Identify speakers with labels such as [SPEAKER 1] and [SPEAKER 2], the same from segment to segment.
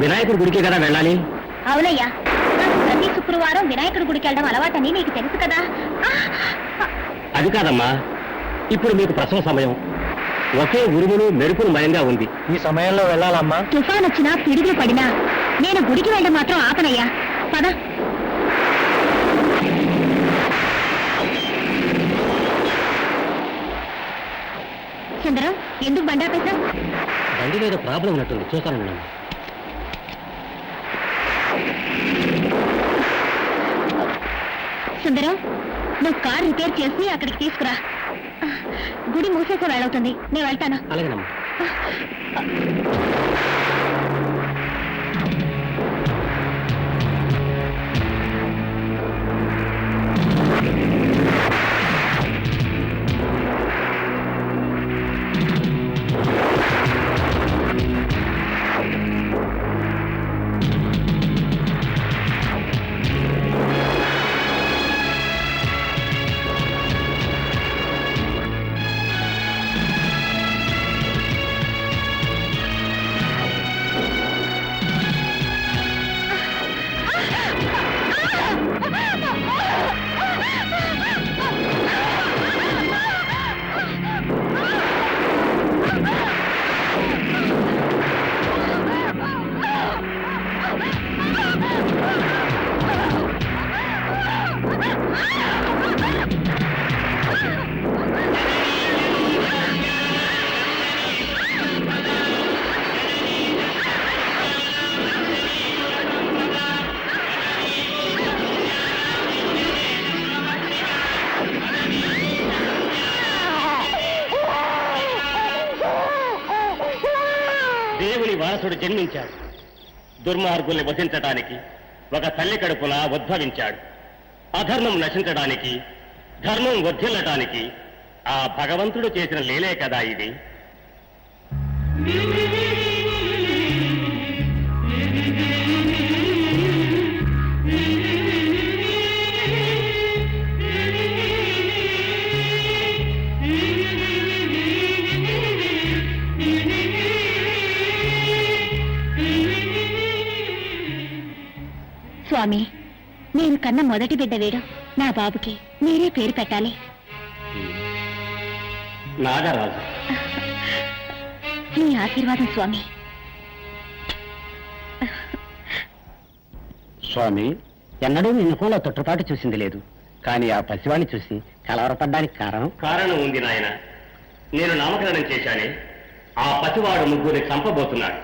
[SPEAKER 1] వినాయకుడి గుడికి కదా వెళ్ళాలి.
[SPEAKER 2] అవునయ్యా, నాకు ప్రతి శుక్రవారం వినాయకుడి గుడికి వెళ్ళడం అలవాటని నీకు తెలుసు కదా.
[SPEAKER 1] అది కాదమ్మా, ఇప్పుడు మీకు ప్రసవ సమయం. ఒకే ఉరుములు మెరుపులు మయంగా ఉంది. ఈ సమయంలో వెళ్ళాలమ్మా.
[SPEAKER 2] తుఫాన్ వచ్చినా పిడుగులు పడినా నేను గుడికి వెళ్ళడం మాత్రం ఆపనయ్యా. పద. సుందరం, ఎందుకు బండి ఆపేశావు?
[SPEAKER 1] బండి మీద ప్రాబ్లం ఉన్నట్టుంది, చూస్తాను.
[SPEAKER 2] సుందరం, నువ్వు కార్ రిపేర్ చేసి అక్కడికి తీసుకురా. గుడి మూసేసే వెళ్ళవుతుంది, నేను వెళ్తాను.
[SPEAKER 1] అలాగేనమ్మా. దేవుని వారసుడు జన్మించాడు. దుర్మార్గుల్ని వధించడానికి ఒక తల్లి కడుపున ఉద్భవించాడు. అధర్మం నశించడానికి, ధర్మం వర్ధిల్లటానికి ఆ భగవంతుడు చేసిన లీలే కదా ఇది.
[SPEAKER 2] స్వామి, నేను కన్న మొదటి బిడ్డ వీడు. నా బాబుకి మీరే పేరు పెట్టాలి.
[SPEAKER 1] నాగరాజు.
[SPEAKER 2] మీ ఆశీర్వాదం స్వామి.
[SPEAKER 1] స్వామి, ఎన్నడూ నిన్ను కూడా తొట్టుపాటు చూసింది లేదు. కానీ ఆ పసివాణ్ణి చూసి కలవరపడ్డానికి కారణం ఉంది నాయన. నేను నామకరణం చేశానే, ఆ పసివాడు ముగ్గురిని చంపబోతున్నాడు.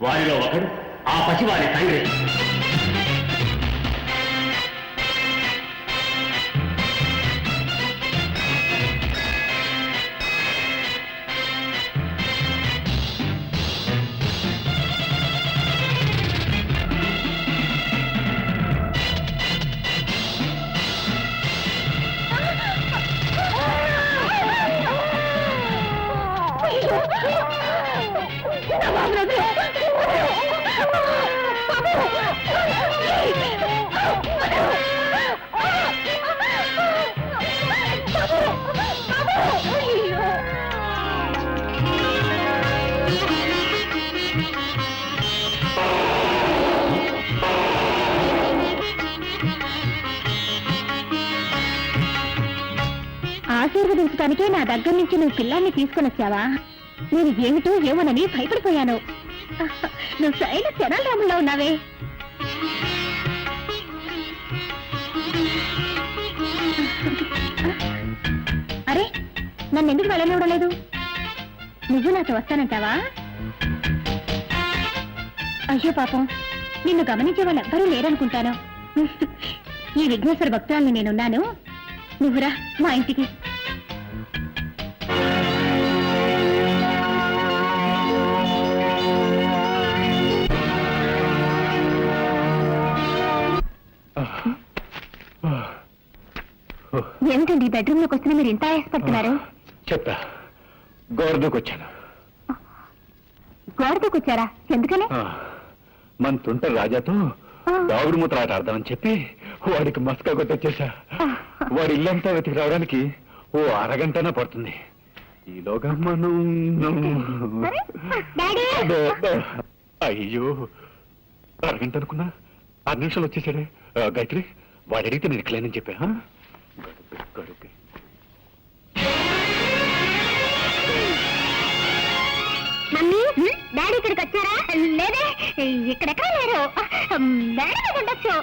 [SPEAKER 1] వారిలో ఒకడు ఆ పసివాడి తండ్రి.
[SPEAKER 2] ఆశీర్వదించడానికే నా దగ్గర నుంచి నువ్వు పిల్లాన్ని తీసుకుని వచ్చావా? నేను ఏమిటో ఏమోనని భయపడిపోయాను. నువ్వు శైల తెనాలిరాముల్లో ఉన్నావే. అరే, నన్ను ఎందుకు వెళ్ళనివ్వడం లేదు? నువ్వు నాతో వస్తానంటావా? అయ్యో పాపం, నిన్ను గమనించే వాళ్ళు ఎవ్వరూ లేరనుకుంటాను. ఈ విఘ్నేశ్వర భక్తుల్ని నేనున్నాను, నువ్వురా మా ఇంటికి. ఏమిటండి బెడ్రూమ్ లోకి వచ్చినా మీరు ఇంత ఆయాసపడుతున్నారు?
[SPEAKER 1] చెప్తా. గోరదూకొచ్చాను.
[SPEAKER 2] గోరదూకొచ్చారా? ఎందుకని?
[SPEAKER 1] మన తుంట రాజాతో దాగుడు మూతలాట ఆడదామని చెప్పి వాడికి మస్కా కొట్టొచ్చేసా. వాడి ఇల్లంతా వెతికి రావడానికి ఓ అరగంటనా పడుతుంది. ఈలోగా మనం
[SPEAKER 3] అయ్యో అరగంట అనుకున్నా 6 నిమిషాలు వచ్చేసాడే. గాయత్రి వాడు అడిగితే నేను ఇట్లేనని చెప్పా. గడుపే
[SPEAKER 2] మమ్మీ డాడీ ఇక్కడికి వచ్చారా? లేదే, ఇక్కడెక్కడ లేరు. డాడీ ఉండొచ్చు.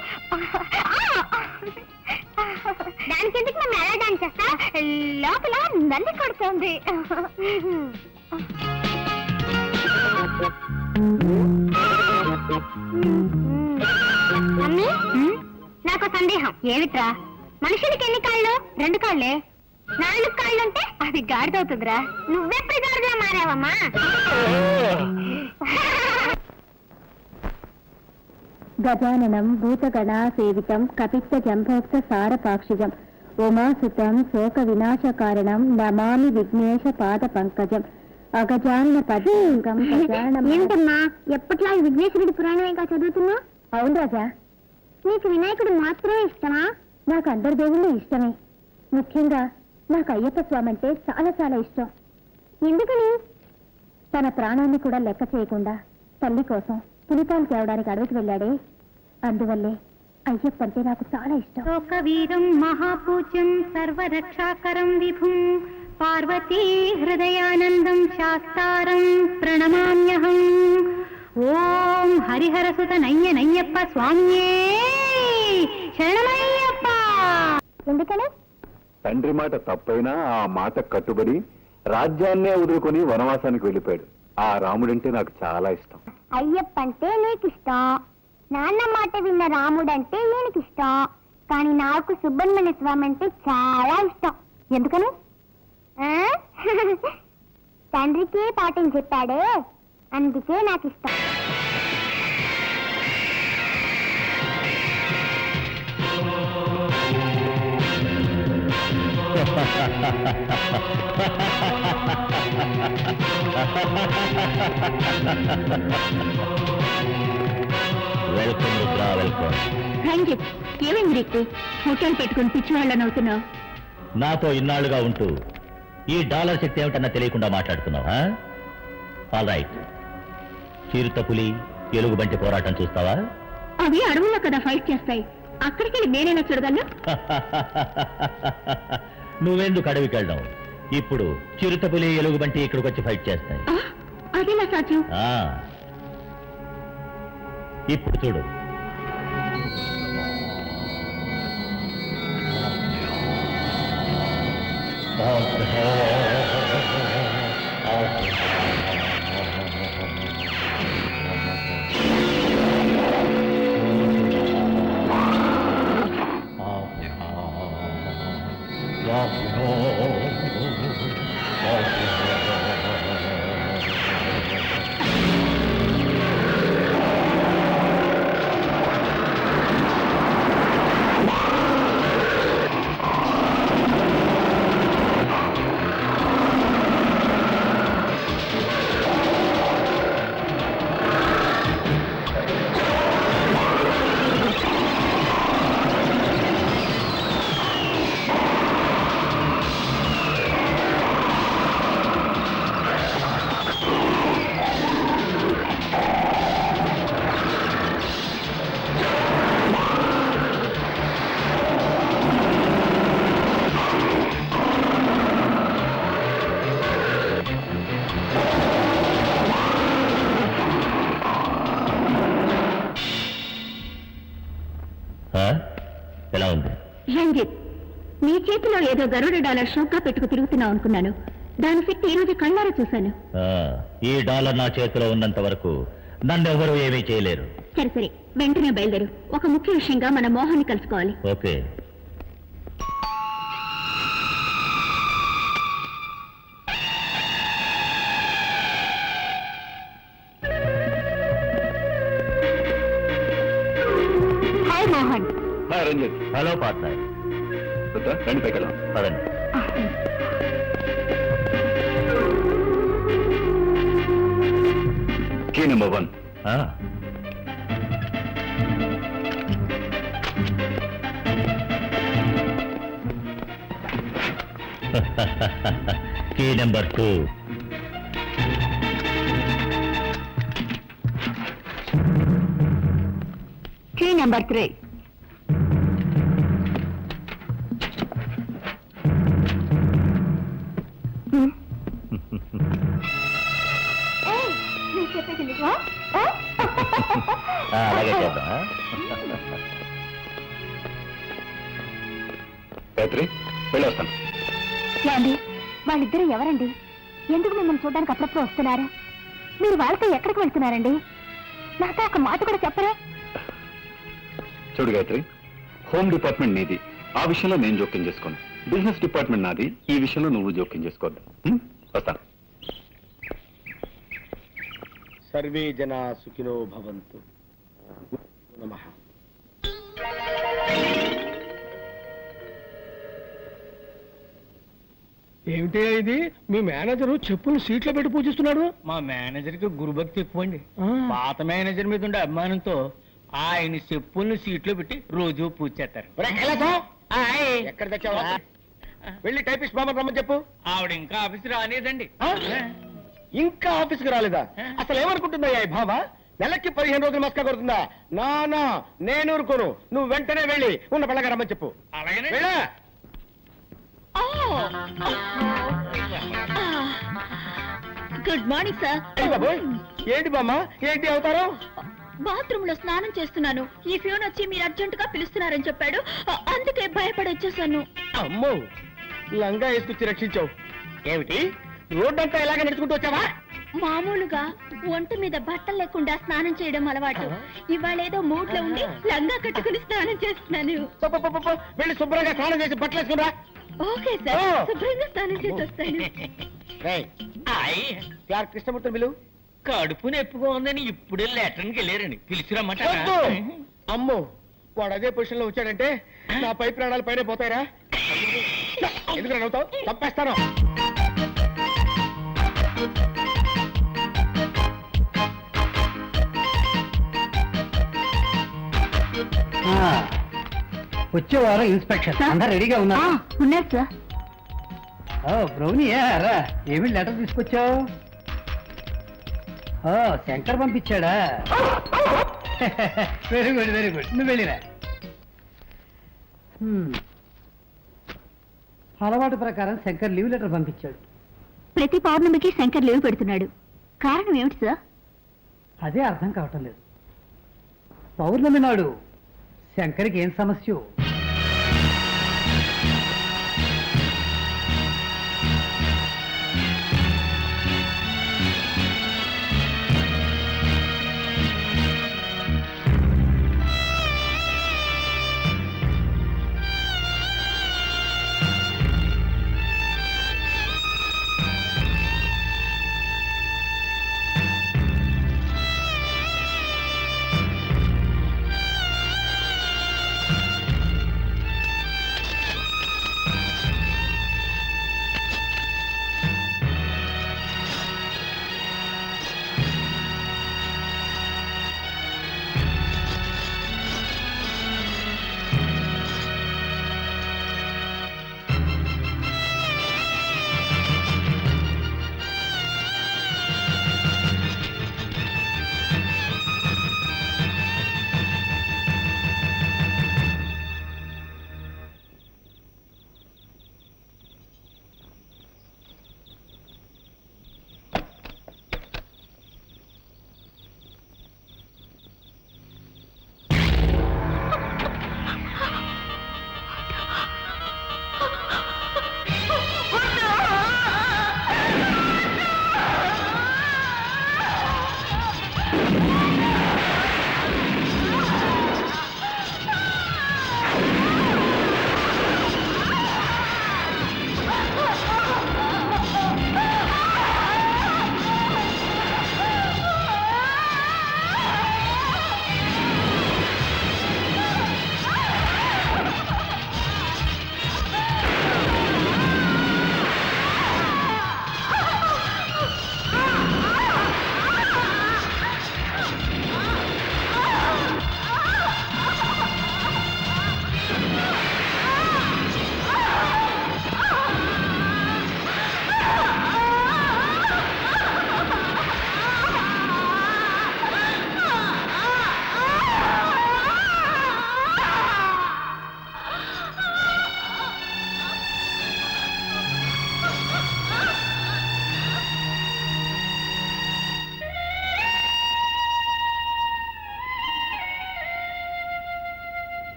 [SPEAKER 2] దానికి ఎందుకు మేము ఎలా డాన్స్ చేస్తా? లోపల నల్లి కొడుతుంది. మమ్మీ నాకు సందేహం. ఏమిట్రా? మనుషులకి ఎన్ని కాళ్ళు? 2 కాళ్ళే. 4 కాళ్ళుంటే అది గాడిదవుతుందిరా. నువ్వెప్పుడు గాడిదలా మారావమ్మా? గజాననం భూతగణా సేవితం కపిత్త జంభోక్త సారపాక్షిజం ఉమాసుతం శోక వినాశ కారణం నమామి విఘ్నేశ పాద పంకజం అగజాన పదం. ఏంటమ్మా ఎప్పట్లా విఘ్నేశ్వరుడి పురాణమేగా చదువుతున్నా? అవును రాజా. నీకు వినాయకుడు మాత్రమే ఇష్టమా? నాకు అందరి దేవుళ్ళు ఇష్టమే. ముఖ్యంగా నాకు అయ్యప్ప స్వామి అంటే చాలా చాలా ఇష్టం. ఎందుకని? తన ప్రాణాన్ని కూడా లెక్క చేయకుండా తల్లి కోసం పులిపాలు తేవడానికి అడవికి వెళ్ళాడే, అందువల్లే అయ్యప్ప అంటే నాకు చాలా ఇష్టం.
[SPEAKER 4] లోకవీరం మహాపూజ్యం సర్వరక్షాకరం విభుం పార్వతీ హృదయానందం శాస్తారం ప్రణమామ్యహం. ఓం హరిహరసుత నయ్యప్ప స్వామ్యే శరణమయ్యప్ప.
[SPEAKER 2] ఎందుకని?
[SPEAKER 3] తండ్రి మాట తప్పైనా ఆ మాట కట్టుబడి రాజ్యాన్నే వదులుకొని వనవాసానికి వెళ్ళిపోయాడు. ఆ రాముడంటే నాకు చాలా ఇష్టం.
[SPEAKER 2] అయ్యప్ప అంటే నీకు ఇష్టం, నాన్న మాట విన్న రాముడంటే ఈయనకి ఇష్టం. కానీ నాకు సుబ్రహ్మణ్య స్వామి అంటే చాలా ఇష్టం. ఎందుకని? తండ్రికి పాఠం చెప్పాడే, అందుకే నాకు ఇష్టం.
[SPEAKER 1] Welcome Rudra, welcome.
[SPEAKER 2] రంజిత్, ఏమైంది నీకు? హోటల్ పెట్టుకుని పిచ్చి వాళ్ళని అవుతున్నావు.
[SPEAKER 1] నాతో ఇన్నాళ్లుగా ఉంటూ ఈ డాలర్ శక్తి ఏమిటన్నా తెలియకుండా మాట్లాడుతున్నావా? All right. చిరుత పులి ఎలుగుబంటి పోరాటం చూస్తావా?
[SPEAKER 2] అవి అడవుల్లో కదా ఫైట్ చేస్తాయి, అక్కడికి నేనైనా చూడగలను.
[SPEAKER 1] నువ్వెందుకు అడవికి వెళ్ళడం? ఇప్పుడు చిరుత పులి ఎలుగుబంటి ఇక్కడికి వచ్చి ఫైట్ చేస్తాయి.
[SPEAKER 2] అదేలా సాధ్యం?
[SPEAKER 1] ఇప్పుడు చూడు. ఎలా ఉంది?
[SPEAKER 2] రంజిత్, నీ చేతిలో ఏదో గరుడ డాలర్ షోక్గా పెట్టుకు తిరుగుతున్నావు అనుకున్నాను. దాని శక్తి ఈ రోజు కళ్ళారా చూశాను.
[SPEAKER 1] ఈ డాలర్ నా చేతిలో ఉన్నంత వరకు నన్నెవరూ ఏమీ చేయలేరు.
[SPEAKER 2] సరే సరే, వెంటనే బయలుదేరు. ఒక ముఖ్య విషయంగా మన మోహన్ని కలుసుకోవాలి.
[SPEAKER 1] Okay.
[SPEAKER 2] Hi Mohan.
[SPEAKER 3] Hi Ranjith.
[SPEAKER 1] Hello partner.
[SPEAKER 3] రండి పైకి వెళ్దాం.
[SPEAKER 1] పదండి.
[SPEAKER 3] Key number 1.
[SPEAKER 1] Key number 2.
[SPEAKER 2] Number 3.
[SPEAKER 3] అలాగే చేద్దాం. గాయత్రి వెళ్ళొస్తాను.
[SPEAKER 2] ఏమండి, వాళ్ళిద్దరూ ఎవరండి? ఎందుకు మిమ్మల్ని చూడడానికి అప్పుడప్పుడు వస్తున్నారా? మీరు వాళ్ళతో ఎక్కడికి వెళ్తున్నారండి? నాతో ఒక మాట కూడా చెప్పరా?
[SPEAKER 3] చూడు గాయత్రి, హోమ్ డిపార్ట్మెంట్ నీది, ఆ విషయంలో నేను జోక్యం చేసుకోను. బిజినెస్ డిపార్ట్మెంట్ నాది, ఈ విషయంలో నువ్వు జోక్యం చేసుకోవద్దు. వస్తాను.
[SPEAKER 1] సర్వే జనా సుఖినో భవంతు. నమః.
[SPEAKER 5] ఏమిటే ఇది? మీ మేనేజరు చెప్పులు సీట్లో పెట్టి పూజిస్తున్నాడు.
[SPEAKER 6] మా మేనేజర్ కి గురుభక్తి ఎక్కువ అండి. పాత మేనేజర్ మీద ఉండే అభిమానంతో ఆయన చెప్పుల్ని సీట్లో పెట్టి రోజు పూజ చేస్తారు.
[SPEAKER 1] ఎక్కడ తెచ్చావా? వెళ్ళి టైపిస్ట్ బామ్మ రమ్మని చెప్పు.
[SPEAKER 6] ఆవిడ ఇంకా ఆఫీస్ రాలేదండి.
[SPEAKER 1] ఇంకా ఆఫీస్కి రాలేదా? అసలు ఏమనుకుంటుందా ఈ భావ? నెలకి 15 రోజులు మస్కా కొడుతుందా? నా నేను ఊరుకోను. నువ్వు వెంటనే వెళ్ళి ఉన్న పిల్లగా రమ్మని చెప్పు.
[SPEAKER 6] అలాగే
[SPEAKER 1] వెళ్ళా.
[SPEAKER 2] Good morning sir.
[SPEAKER 1] బాబోయ్, ఏంటి బామ్మ, ఏంటి అవుతారు?
[SPEAKER 2] బాత్రూమ్ లో స్నానం చేస్తున్నాను. ఈ ఫోన్ వచ్చి మీరు అర్జెంట్ గా పిలుస్తున్నారని చెప్పాడు. అందుకే భయపడి వచ్చేసాను.
[SPEAKER 1] అమ్మో, లంగా వేసుకొచ్చి రక్షించావు. ఏమిటి, రోడ్డంతా ఇలాగే నడుచుకుంటూ వచ్చావా?
[SPEAKER 2] మామూలుగా ఒంటి మీద బట్టలు లేకుండా స్నానం చేయడం అలవాటు. ఇవాళ ఏదో మూడ్ లో ఉండి లంగా కట్టుకుని స్నానం చేస్తున్నాను.
[SPEAKER 1] వెళ్ళి శుభ్రంగా స్నానం చేసి బట్టలు వేసుకురా.
[SPEAKER 2] ఓకే సార్, శుభ్రంగా స్నానం చేసి వస్తాను.
[SPEAKER 1] క్లార్క్ కృష్ణమూర్తి బిలు.
[SPEAKER 6] కడుపు నొప్పిగా ఉందని ఇప్పుడే లెటర్కి వెళ్ళారండి. పిలిచిరమ్మాట.
[SPEAKER 1] అమ్మో, వాడు అదే పొజిషన్ లో వచ్చాడంటే నా పై ప్రాణాలు పైన పోతాయిరా. ఎందుకు నవ్వుతావు? తప్పేస్తాను.
[SPEAKER 5] వచ్చే వారం ఇన్స్పెక్షన్ అందరు రెడీగా ఉన్నారు.
[SPEAKER 2] ఉన్నారు సార్.
[SPEAKER 5] బ్రౌనీ రా, ఏమి లెటర్ తీసుకొచ్చావు? శంకర్ పంపించాడా? వెరీ గుడ్ వెరీ గుడ్, నువ్వు వెళ్ళిరా. అలవాటు ప్రకారం శంకర్ లీవ్ లెటర్ పంపించాడు.
[SPEAKER 2] ప్రతి పౌర్ణమికి శంకర్ లీవ్ పెడుతున్నాడు. కారణం ఏమిటి సార్?
[SPEAKER 5] అదే అర్థం కావటం లేదు. పౌర్ణమి నాడు శంకర్కి ఏం సమస్య?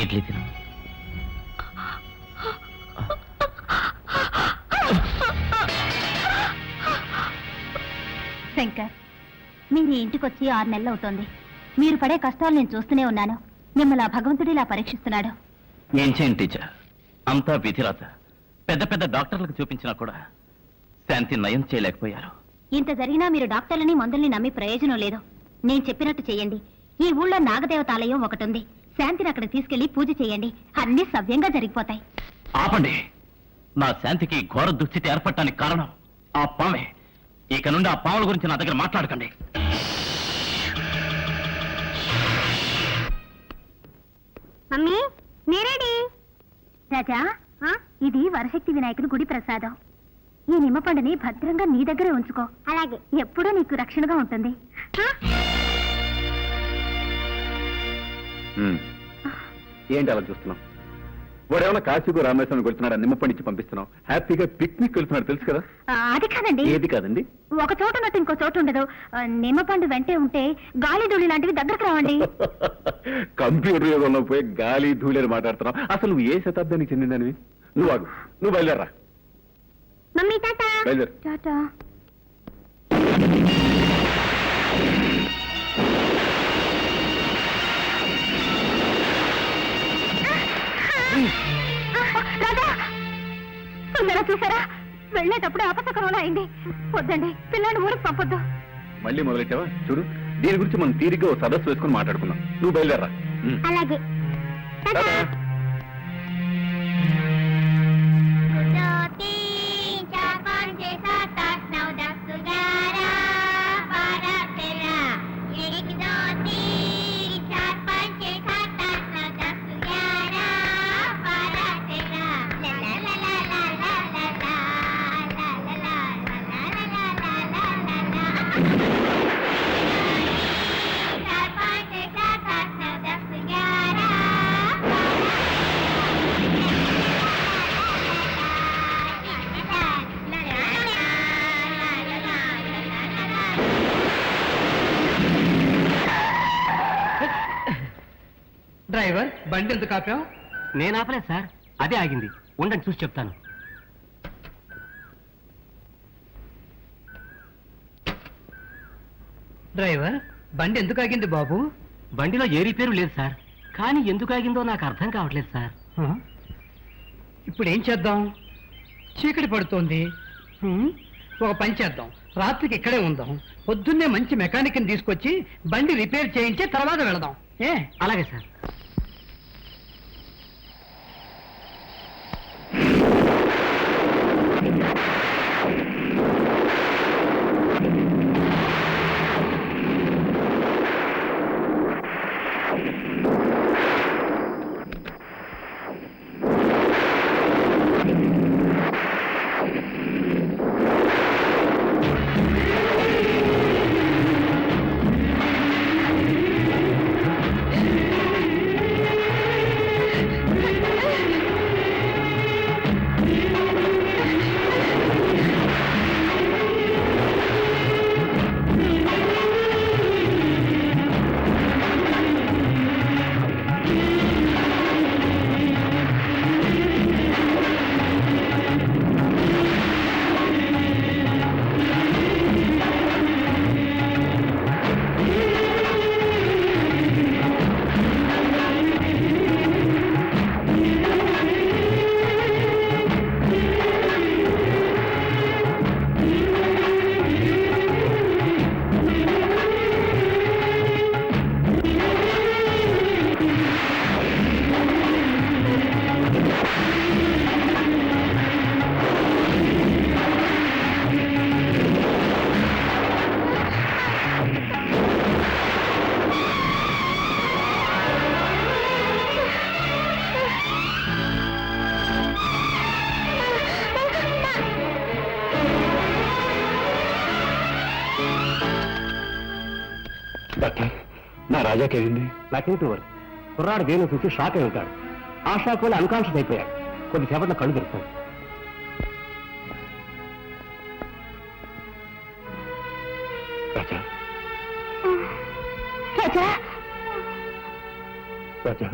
[SPEAKER 1] ఇడ్లీ తిను.
[SPEAKER 2] శంకర్, మీరు ఈ ఇంటికి వచ్చి 6 నెలలు అవుతోంది. మీరు పడే కష్టాలు నేను చూస్తూనే ఉన్నాను. మిమ్మల్ని ఆ భగవంతుడు ఇలా పరీక్షిస్తున్నాడు.
[SPEAKER 1] ఏం చేయండి టీచర్, అంతా విధిరాత. పెద్ద పెద్ద డాక్టర్లకు చూపించినా కూడా శాంతి నయం చేయలేకపోయారు.
[SPEAKER 2] ఇంత జరిగినా మీరు డాక్టర్లని మందుల్ని నమ్మి ప్రయోజనం లేదు. నేను చెప్పినట్టు చేయండి. ఈ ఊళ్ళో నాగదేవతాలయం ఒకటి ఉంది. శాంతిని అక్కడ తీసుకెళ్లి పూజ చేయండి. అన్ని సవ్యంగా జరిగిపోతాయి.
[SPEAKER 1] ఆపండి. నా శాంతికి ఘోర దుస్థితి ఏర్పడటానికి కారణం ఆ పామే. ఇక నుండి ఆ పాముల గురించి నా దగ్గర మాట్లాడకండి.
[SPEAKER 2] మమ్మీ, నేరేడి రాజా, ఇది వరశక్తి వినాయకుని గుడి ప్రసాదం. ఈ నిమ్మపండుని భద్రంగా నీ దగ్గరే ఉంచుకో. అలాగే, ఎప్పుడూ నీకు రక్షణగా ఉంటుంది.
[SPEAKER 3] ఏంటి అలా చూస్తున్నాం? వాడేమన్నా కాశీకు రామేశ్వరం వెళ్తున్నాడు, నిమ్మపండిచ్చి పంపిస్తున్నాం. హ్యాపీగా పిక్నిక్ వెళ్తున్నాడు, తెలుసు కదా.
[SPEAKER 2] అది కాదండి.
[SPEAKER 3] ఏది కాదండి?
[SPEAKER 2] ఒక చోట ఉన్నట్టు ఇంకో చోటు ఉండదు. నిమ్మపండు వెంటే ఉంటే గాలి ధూళి లాంటివి దగ్గరకు రావండి.
[SPEAKER 3] కంప్యూటర్ యుగంలో పోయి గాలి ధూళి మాట్లాడుతున్నావు. అసలు నువ్వు ఏ శతాబ్దానికి చెందిందని? నువ్వు ఆగు, నువ్వు బయలుదేరా.
[SPEAKER 2] మమ్మీ, టాటా.
[SPEAKER 3] బయలుదేరు.
[SPEAKER 2] టాటా. చూసారా, వెళ్ళేటప్పుడు అపశకరంలో అయింది. వద్దండి, పిల్లల్ని ఊరికి పంపొద్దు.
[SPEAKER 3] మళ్ళీ మొదలెట్టావా? చూడు, దీని గురించి మనం తీరిగ్గా ఓ సదస్సు వేసుకుని మాట్లాడుకుందాం. నువ్వు బయలుదేరా.
[SPEAKER 2] అలాగే.
[SPEAKER 5] డ్రైవర్, బండి ఎందుకు ఆపావు?
[SPEAKER 1] నేను ఆపలేదు సార్, అదే ఆగింది. ఉండండి, చూసి చెప్తాను.
[SPEAKER 5] డ్రైవర్, బండి ఎందుకు ఆగింది బాబు?
[SPEAKER 1] బండిలో ఏ రిపేరు లేదు సార్, కానీ ఎందుకు ఆగిందో నాకు అర్థం కావట్లేదు సార్.
[SPEAKER 5] ఇప్పుడు ఏం చేద్దాం? చీకటి పడుతోంది. ఒక పని చేద్దాం, రాత్రికి ఇక్కడే ఉందాం. పొద్దున్నే మంచి మెకానిక్ని తీసుకొచ్చి బండి రిపేర్ చేయించి తర్వాత వెళదాం.
[SPEAKER 1] అలాగే సార్.
[SPEAKER 3] డాక్టర్, నా రాజాకేంది?
[SPEAKER 1] నాకేంటి వారు కుర్రాడు దేని చూసి షాక్ అయి ఉంటాడు. ఆ షాక్ వల్ల అన్కాన్షియస్ అయిపోయాడు. కొద్దిసేపట్లో కళ్ళు తెరుస్తాడు.
[SPEAKER 3] రాజా,
[SPEAKER 2] రాజా,
[SPEAKER 3] రాజా,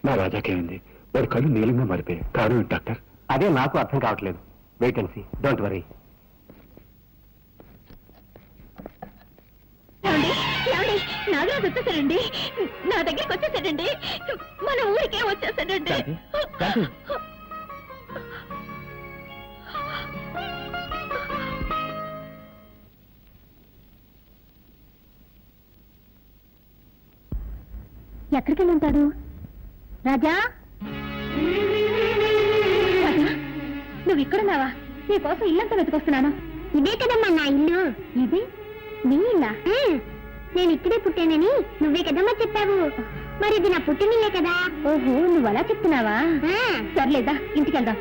[SPEAKER 3] నా రాజాకేమైంది? వాడి కళ్ళు నీలంగా మారిపోయాయి. కారణం ఏంటి డాక్టర్?
[SPEAKER 1] అదే నాకు అర్థం కావట్లేదు. Wait and see, don't worry.
[SPEAKER 2] Nagaraju వచ్చేసాడండి, నా దగ్గరికి వచ్చేసాడండి, మన ఊరికే వచ్చేసాడండి. ఎక్కడికి వెళ్ళి ఉంటాడు? రాజా, రాజా, నువ్వు ఇక్కడున్నావా? నీకోసం ఇల్లంతా వెతుకొస్తున్నాను. ఇదే కదమ్మా నా ఇల్లు. ఇది నీ ఇల్లా? నేను ఇక్కడే పుట్టానని నువ్వే కదమ్మా చెప్పావు. మరి ఇది నా పుట్టినిల్లే కదా. ఓహో, నువ్వు అలా చెప్తున్నావా? సర్లేదా, ఇంటికి వెళ్దాం.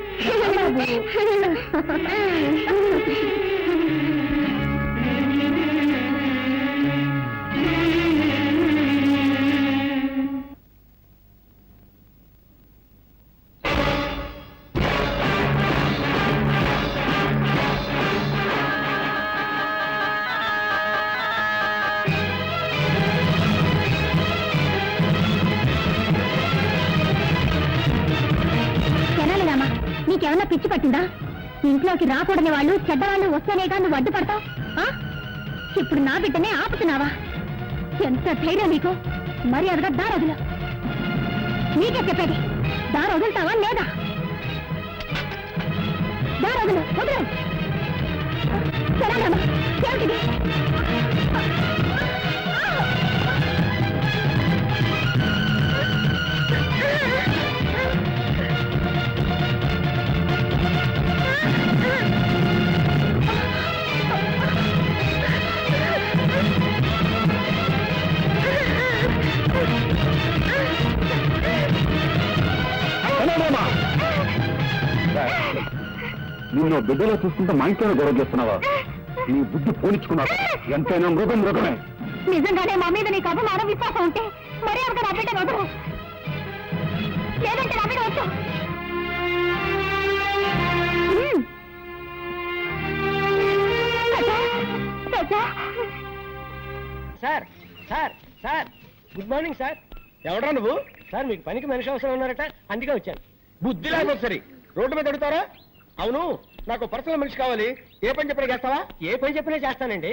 [SPEAKER 2] నీకేమన్నా పిచ్చి పట్టిందా? ఇంట్లోకి రాకూడని వాళ్ళు, చెడ్డవాళ్ళు వస్తేనేగా నువ్వు అడ్డుపడతావు. ఇప్పుడు నా బిడ్డనే ఆపుతున్నావా? ఎంత ధైర్యం నీకు? మర్యాదగా దారొదులు. నీకే చెప్పేది, దారొదులుతావా లేదా? దారొదులు, వదులు. సరేనమ్మా, ఏమిటిది?
[SPEAKER 3] నిన్ను బిడ్డలో చూసుకుంటే మా ఇంట్లో గొడవ చేస్తున్నావా? నీ బుద్ధి పోనిచ్చుకున్నావు. ఎంతైనా మృగం మృగమే.
[SPEAKER 2] నిజంగానే మా మీద నీకు అభిమానం, విశ్వాసం ఉంటే మరీ అంత నా బిడ్డ వదరు, లేదంటే నా బిడ్డ వచ్చు.
[SPEAKER 6] Sir sir sir, good morning sir. ఎవడ్రా నువ్వు? సార్, మీకు పనికి మనిషి అవసరం ఉన్నారట, అందుకే వచ్చాను. బుద్ధి లేకపోతే సరే రోడ్డు మీద అడుగుతారా? అవును, నాకు పర్సనల్ మనిషి కావాలి. ఏ పని చెప్పినా చేస్తావా? ఏ పని చెప్పినా చేస్తానండి.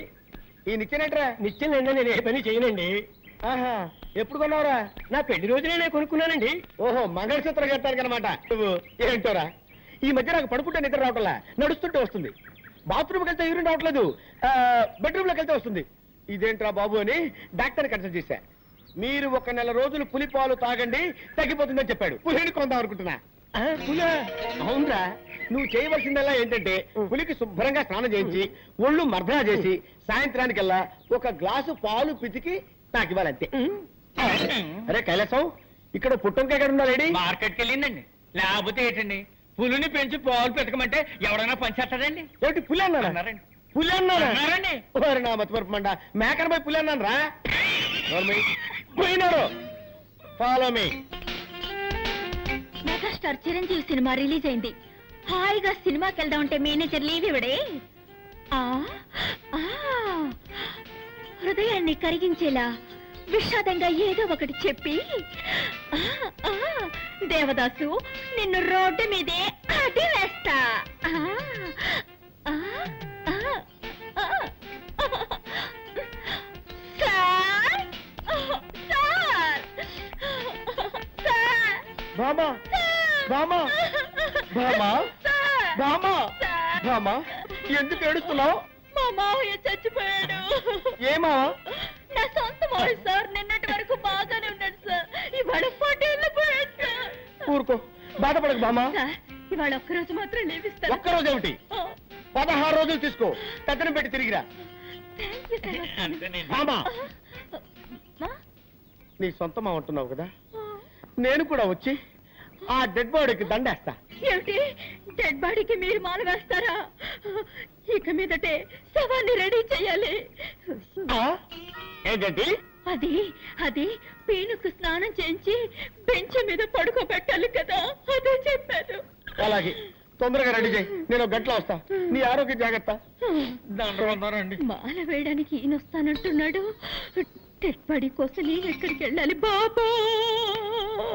[SPEAKER 6] ఈ నిత్యనేట్రా? నిత్యం నిండా నేను ఏ పని చేయనండి. ఆహా, ఎప్పుడు కొన్నావురా? నా పెళ్లి రోజునే నేను కొనుక్కున్నానండి. ఓహో, మంగళసూత్రం కట్టాను అనమాట. నువ్వు ఏంటోరా, ఈ మధ్య నాకు పడుకుంటే నిద్ర రావట్లా, నడుస్తుంటే వస్తుంది. బాత్రూమ్కి వెళ్తే యూరిన్ రావట్లేదు, బెడ్రూమ్లోకి వెళ్తే వస్తుంది. ఇదేంట్రా బాబు అని డాక్టర్ని కన్సల్ట్ చేశా. మీరు 1 నెల రోజులు పులిపాలు తాగండి, తగ్గిపోతుందని చెప్పాడు. పులిని కొందాం అనుకుంటున్నా. పులా? అవునరా, నువ్వు చేయవలసిందల్లా ఏంటంటే పులికి శుభ్రంగా స్నానం చేయించి ఒళ్ళు మర్దనా చేసి సాయంత్రానికల్లా 1 గ్లాసు పాలు పితికి తాకివ్వాలంతే. అరే కైలాసం, ఇక్కడ పుట్టంకాయ ఎక్కడ ఉందా లేడీ?
[SPEAKER 7] మార్కెట్కి వెళ్ళిందండి. లేకపోతే ఏంటండి, పులిని పెంచి పాలు పెట్టకమంటే ఎవరైనా పనిచేస్తాడండి?
[SPEAKER 6] ఏమిటి పులి అన్నారండి? పులి అన్నారండి? ఓరి నా మతిమరుపు మండ, మేకన పోయి పులి అన్నాను రా. పోయినారు. Follow me.
[SPEAKER 2] Megastar Chiranjeevi cinema release అయింది. హాయిగా సినిమాకి వెళ్దాం అంటే మేనేజర్ లీవ్ ఇవ్వడే. హృదయాన్ని కరిగించేలా విషాదంగా ఏదో ఒకటి చెప్పి, దేవదాసు నిన్ను రోడ్డు మీదే అడి వేస్తా.
[SPEAKER 6] బామా బామా బామా బామా బామా, ఎందుకు ఏడుస్తున్నావు?
[SPEAKER 2] మా మావయ్య చచ్చిపోయాడు.
[SPEAKER 6] ఏమా?
[SPEAKER 2] నా సొంత మావయ్య సార్. నిన్నటి వరకు బాగానే ఉన్నాడు సార్, ఇవాళ పటేళ్ళు పోయాడు సార్.
[SPEAKER 6] ఊరుకో, బాధపడకు బామా.
[SPEAKER 2] సార్, ఇవాళ ఒక్కరోజు మాత్రం లేవిస్తాను.
[SPEAKER 6] ఒక్కరోజు ఏమిటి? 16 రోజులు తీసుకో, పెద్దను పెట్టి తిరిగిరా. బామా, నీ సొంతమా ఉంటున్నావు కదా, నేను కూడా వచ్చి ఆ డెడ్ బాడీకి దండేస్తా.
[SPEAKER 2] ఏమిటి, డెడ్ బాడీకి మీరు మాల వేస్తారా? ఇక మీదటే శవాన్ని రెడీ చేయాలి.
[SPEAKER 6] ఏంటంటే
[SPEAKER 2] అది అది పీనుకు స్నానం చేయించి బెంచ్ మీద పడుకోబెట్టాలి కదా, అదే చెప్పాను.
[SPEAKER 6] అలాగే, తొందరగా రెడీ చేయి, నేను 1 గంటలో వస్తా. నీ ఆరోగ్యం జాగ్రత్త.
[SPEAKER 2] మాల వేయడానికి ఈయన వస్తానంటున్నాడు. డెడ్ బాడీ కోసం నేను ఎక్కడికి వెళ్ళాలి బాబా? హాయ్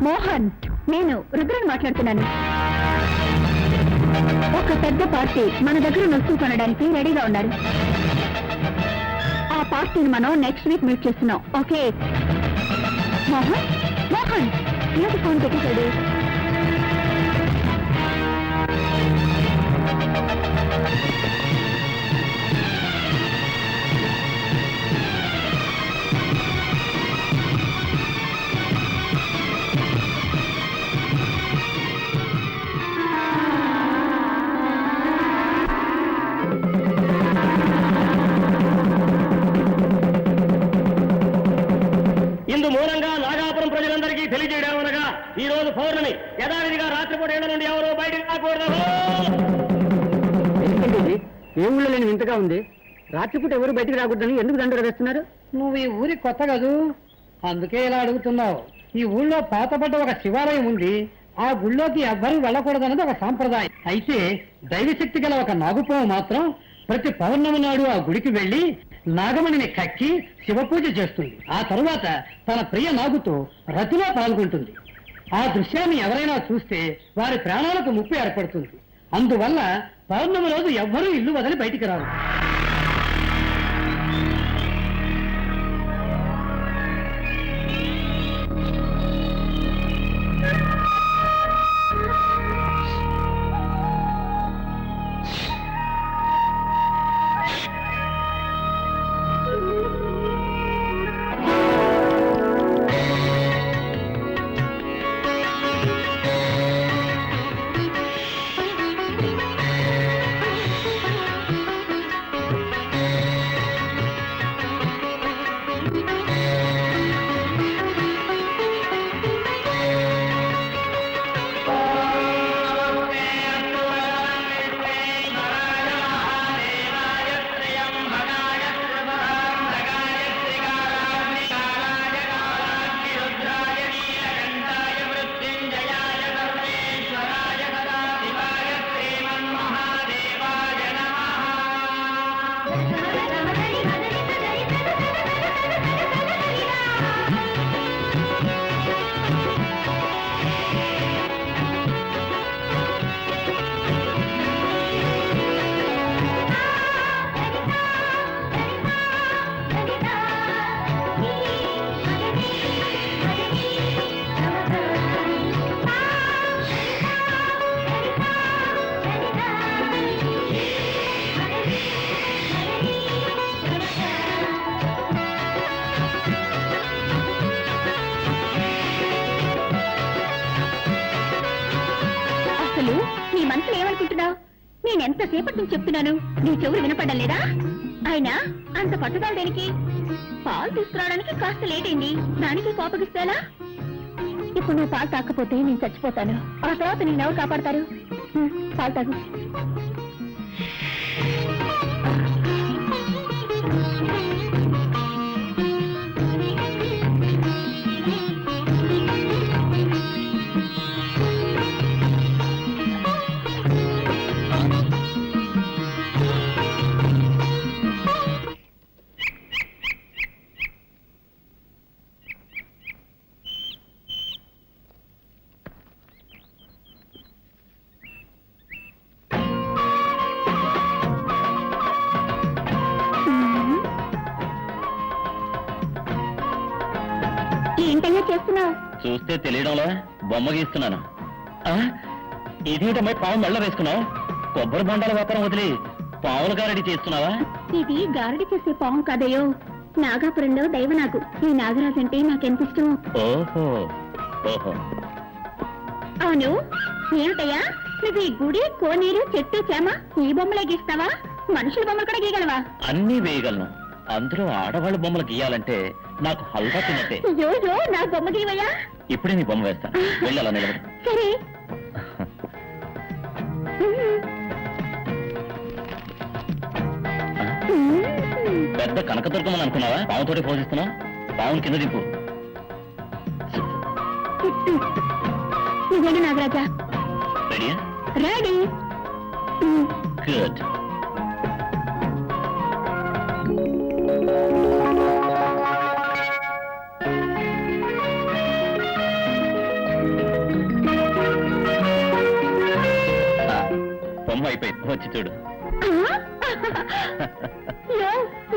[SPEAKER 2] మోహన్, నేను రుద్రని మాట్లాడుతున్నాను. ఒక పెద్ద పార్టీ మన దగ్గర వస్తువు కొనడానికి రెడీగా ఉన్నారు. ఆ పార్టీని మనం నెక్స్ట్ వీక్ మీట్ చేస్తున్నాం. ఓకే మోహన్, మోహన్ ఏంటి ఫోన్ పెట్టేశాడు?
[SPEAKER 1] ఇందు మూలంగా నాగాపురం ప్రజలందరికీ తెలియజేయడమనగా ఈ రోజు పౌర్ణమి, యథావిధిగా రాత్రిపూట ఇళ్ల నుండి ఎవరో బయటకు రాకూడదు.
[SPEAKER 5] ఏ ఊళ్ళో లేని వింతగా ఉంది. రాత్రిపూట ఎవరు బయటికి రాకూడదని ఎందుకు దండలు వేస్తున్నారు? నువ్వు ఈ ఊరి కొత్త కదూ, అందుకే ఇలా అడుగుతున్నావు. ఈ ఊళ్ళో పాతపడ్డ ఒక శివాలయం ఉంది. ఆ గుళ్ళోకి ఎవ్వరూ వెళ్ళకూడదన్నది ఒక సాంప్రదాయం. అయితే దైవశక్తి గల ఒక నాగుపాము మాత్రం ప్రతి పౌర్ణమి నాడు ఆ గుడికి వెళ్లి నాగమణిని కక్కి శివపూజ చేస్తుంది. ఆ తరువాత తన ప్రియ నాగుతో రతిలో పాల్గొంటుంది. ఆ దృశ్యాన్ని ఎవరైనా చూస్తే వారి ప్రాణాలకు ముప్పు ఏర్పడుతుంది. అందువల్ల పౌర్ణమి రోజు ఎవ్వరూ ఇల్లు వదిలి బయటికి రారు.
[SPEAKER 2] నీ మనసులో ఏమనుకుంటున్నావు? నేనెంతసేపటి నుంచి చెప్తున్నాను, నీ చెవులు వినపడడం లేదా? ఆయన అంత పట్టుదల దేనికి? పాలు తీసుకురావడానికి కాస్త లేట్ అయింది, దానికి కోపగిస్తాలా? ఇప్పుడు నువ్వు పాలు తాకపోతే నేను చచ్చిపోతాను. ఆ తర్వాత నేను ఎవరు కాపాడతారు? పాలు తాగు. ఏంటయ్యా చేస్తున్నావు?
[SPEAKER 1] చూస్తే తెలియడంలో బొమ్మ గీస్తున్నాను. ఇదేంటమ్మాయి పాము మెళ్ళ వేసుకున్నావు? కొబ్బరి బొండాల వ్యాపారం వదిలి పావులు గారడి చేస్తున్నావా?
[SPEAKER 2] ఇది గారడి చేసే పాము కాదయ్యో, నాగాపురంలో దైవనాగు. ఈ నాగరాజు అంటే నాకెంత ఇష్టమో.
[SPEAKER 1] ఓహో ఓహో.
[SPEAKER 2] అవును, ఏమిటయ్యా నువ్వు ఈ గుడి, కోనేరు, చెట్టు, చేమ ఈ బొమ్మలే గీస్తావా? మనుషుల బొమ్మలు కూడా గీయగలవా?
[SPEAKER 1] అన్నీ వేయగలను. అందులో ఆడవాళ్ళ బొమ్మలు గీయాలంటే నాకు హల్వా తిన్నట్టే.
[SPEAKER 2] అయ్యో, నా బొమ్మ గీవయ్యా.
[SPEAKER 1] ఇప్పుడే నీ బొమ్మ వేస్తాను, వెళ్ళి అలా నిలబడు.
[SPEAKER 2] సరే.
[SPEAKER 1] పెద్ద కనకదుర్గమని అనుకున్నావా? పావుతోటి పోషిస్తున్నావు. పావుని కింద దింపు.
[SPEAKER 2] నువ్వేడు నాగరాజా.
[SPEAKER 1] రెడీయా?
[SPEAKER 2] రెడీ.
[SPEAKER 1] గుడ్. బొమ్మ అయిపోయింది, వచ్చి చూడు.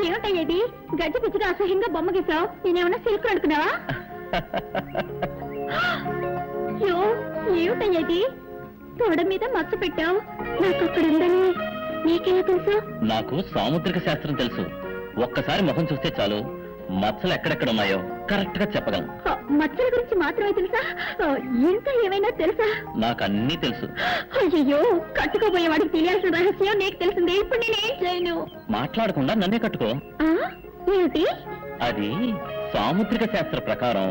[SPEAKER 2] ఏమిటయ్యేది గడ్డి పిచ్చిగా అసహ్యంగా బొమ్మ గీసావు? నేనేమన్నా సిల్క్ అనుకున్నావా? ఏమిటయ్యేది తోడ మీద మచ్చ పెట్టావు? నాకు అక్కడ ఉందని నీకేలా తెలుసు?
[SPEAKER 1] నాకు సాముద్రిక శాస్త్రం తెలుసు. ఒక్కసారి ముఖం చూస్తే చాలు మచ్చలు ఎక్కడెక్కడ ఉన్నాయో కరెక్ట్ గా చెప్పగలను.
[SPEAKER 2] మచ్చల గురించి మాత్రమే తెలుసా? ఇంకా ఏమైనా తెలుసా?
[SPEAKER 1] నాకు అన్నీ తెలుసు.
[SPEAKER 2] అయ్యో, కట్టుకోబోయే వాడికి తెలియాల్సిన రహస్యం నీకు తెలిసిందే. ఇప్పుడు నేనేం చేయను?
[SPEAKER 1] మాట్లాడకుండా నన్నే కట్టుకో.
[SPEAKER 2] ఏమిటి
[SPEAKER 1] అది? సాముద్రిక శాస్త్ర ప్రకారం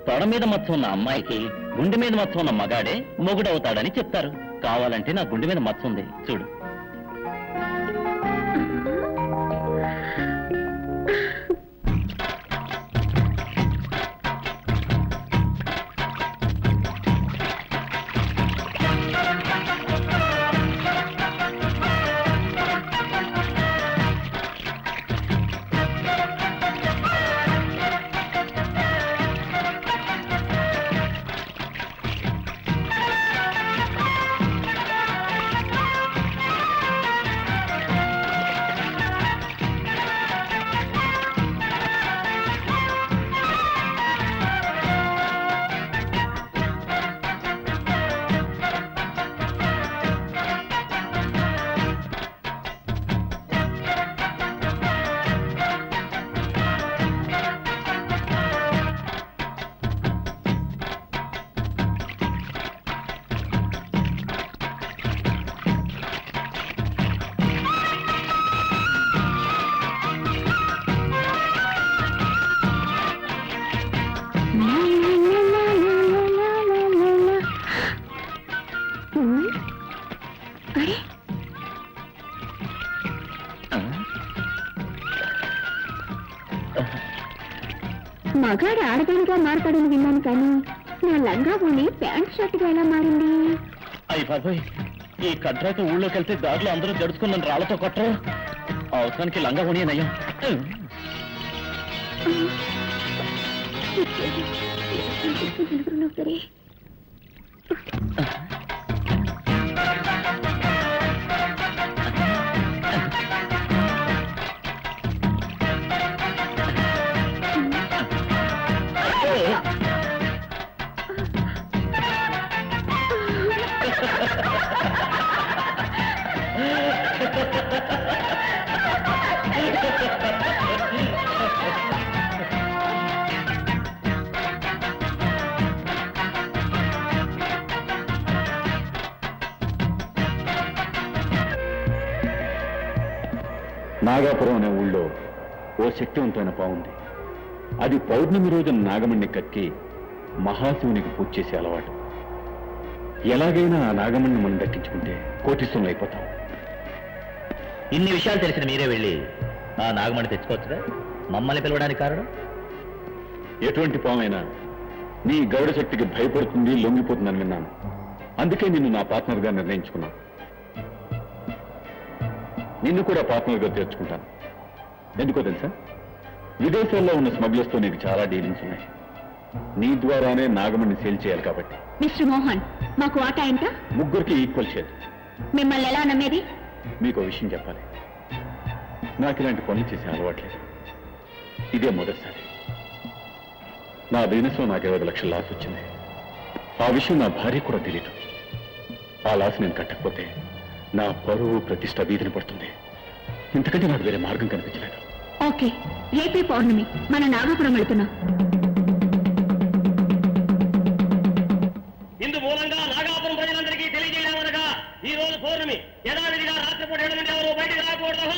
[SPEAKER 1] తొడ మీద మచ్చ ఉన్న అమ్మాయికి గుండె మీద మచ్చ ఉన్న మగాడే మొగుడవుతాడని చెప్తారు. కావాలంటే నా గుండె మీద మచ్చ ఉంది, చూడు.
[SPEAKER 2] మగాడు ఆడదానిగా మారతాడని విన్నాను, కానీ నా లంగా పోని ప్యాంట్ షర్ట్గా ఎలా మారింది?
[SPEAKER 1] అయ్యి బాబాయ్, ఈ కట్రాకి ఊళ్ళోకి వెళ్తే దారిలో అందరూ జడుచుకున్న రాళ్లతో కొట్టరు. అవసరానికి లంగా పోనీ నయ్యం.
[SPEAKER 2] సరే,
[SPEAKER 3] నాగాపురం అనే ఊళ్ళో ఓ శక్తివంతమైన పావుంది. అది పౌర్ణమి రోజున నాగమణ్ణి కక్కి మహాశివునికి పూజ చేసే అలవాటు. ఎలాగైనా ఆ నాగమణ్ణి మనం దక్కించుకుంటే కోటీశ్వరులు అయిపోతాం.
[SPEAKER 1] ఇన్ని విషయాలు తెలిసిన మీరే వెళ్ళి ఆ నాగమణి తెచ్చుకోవచ్చుగా? మమ్మల్ని పిలవడానికి కారణం?
[SPEAKER 3] ఎటువంటి పామైనా నీ గౌడ శక్తికి భయపడుతుంది, లొంగిపోతుందని విన్నాను. అందుకే నిన్ను నా పార్ట్నర్గా నిర్ణయించుకున్నాను. నిన్ను కూడా పార్ట్నర్గా చేర్చుకుంటాను. ఎందుకో తెలుసా? విదేశాల్లో ఉన్న స్మగ్లర్స్తో నీకు చాలా డీలింగ్స్ ఉన్నాయి. నీ ద్వారానే నాగమణ్ణి సేల్ చేయాలి కాబట్టి.
[SPEAKER 2] మిస్టర్ మోహన్, మాకు వాటా ఎంత?
[SPEAKER 3] ముగ్గురికి ఈక్వల్ షేర్.
[SPEAKER 2] మిమ్మల్ని ఎలా నమ్మేది?
[SPEAKER 3] మీకు విషయం చెప్పాలి. నాకు ఇలాంటి పనులు చేసే అలవాట్లేదు. ఇదే మొదటిసారి. నా బిజినెస్లో నాకు 20 లక్షల లాస్ వచ్చింది. ఆ విషయం నా భార్య కూడా తెలియదు. ఆ లాస్ నేను కట్టకపోతే నా పరువు ప్రతిష్ట వీధిని పడుతుంది. ఇంతకంటే నాకు వేరే మార్గం కనిపించలేదు.
[SPEAKER 2] ఓకే, రేపే పౌర్ణమి, మన నాగపురం వెళ్తున్నాం.
[SPEAKER 1] ఇందు మూలంగా నాగాపురం ప్రజలందరికీ తెలియజేయడమనగా ఈ రోజు పౌర్ణమి. యథావిధిగా రాత్రిపూట 7 నుండి ఎవరు బయటికి రాకూడదు.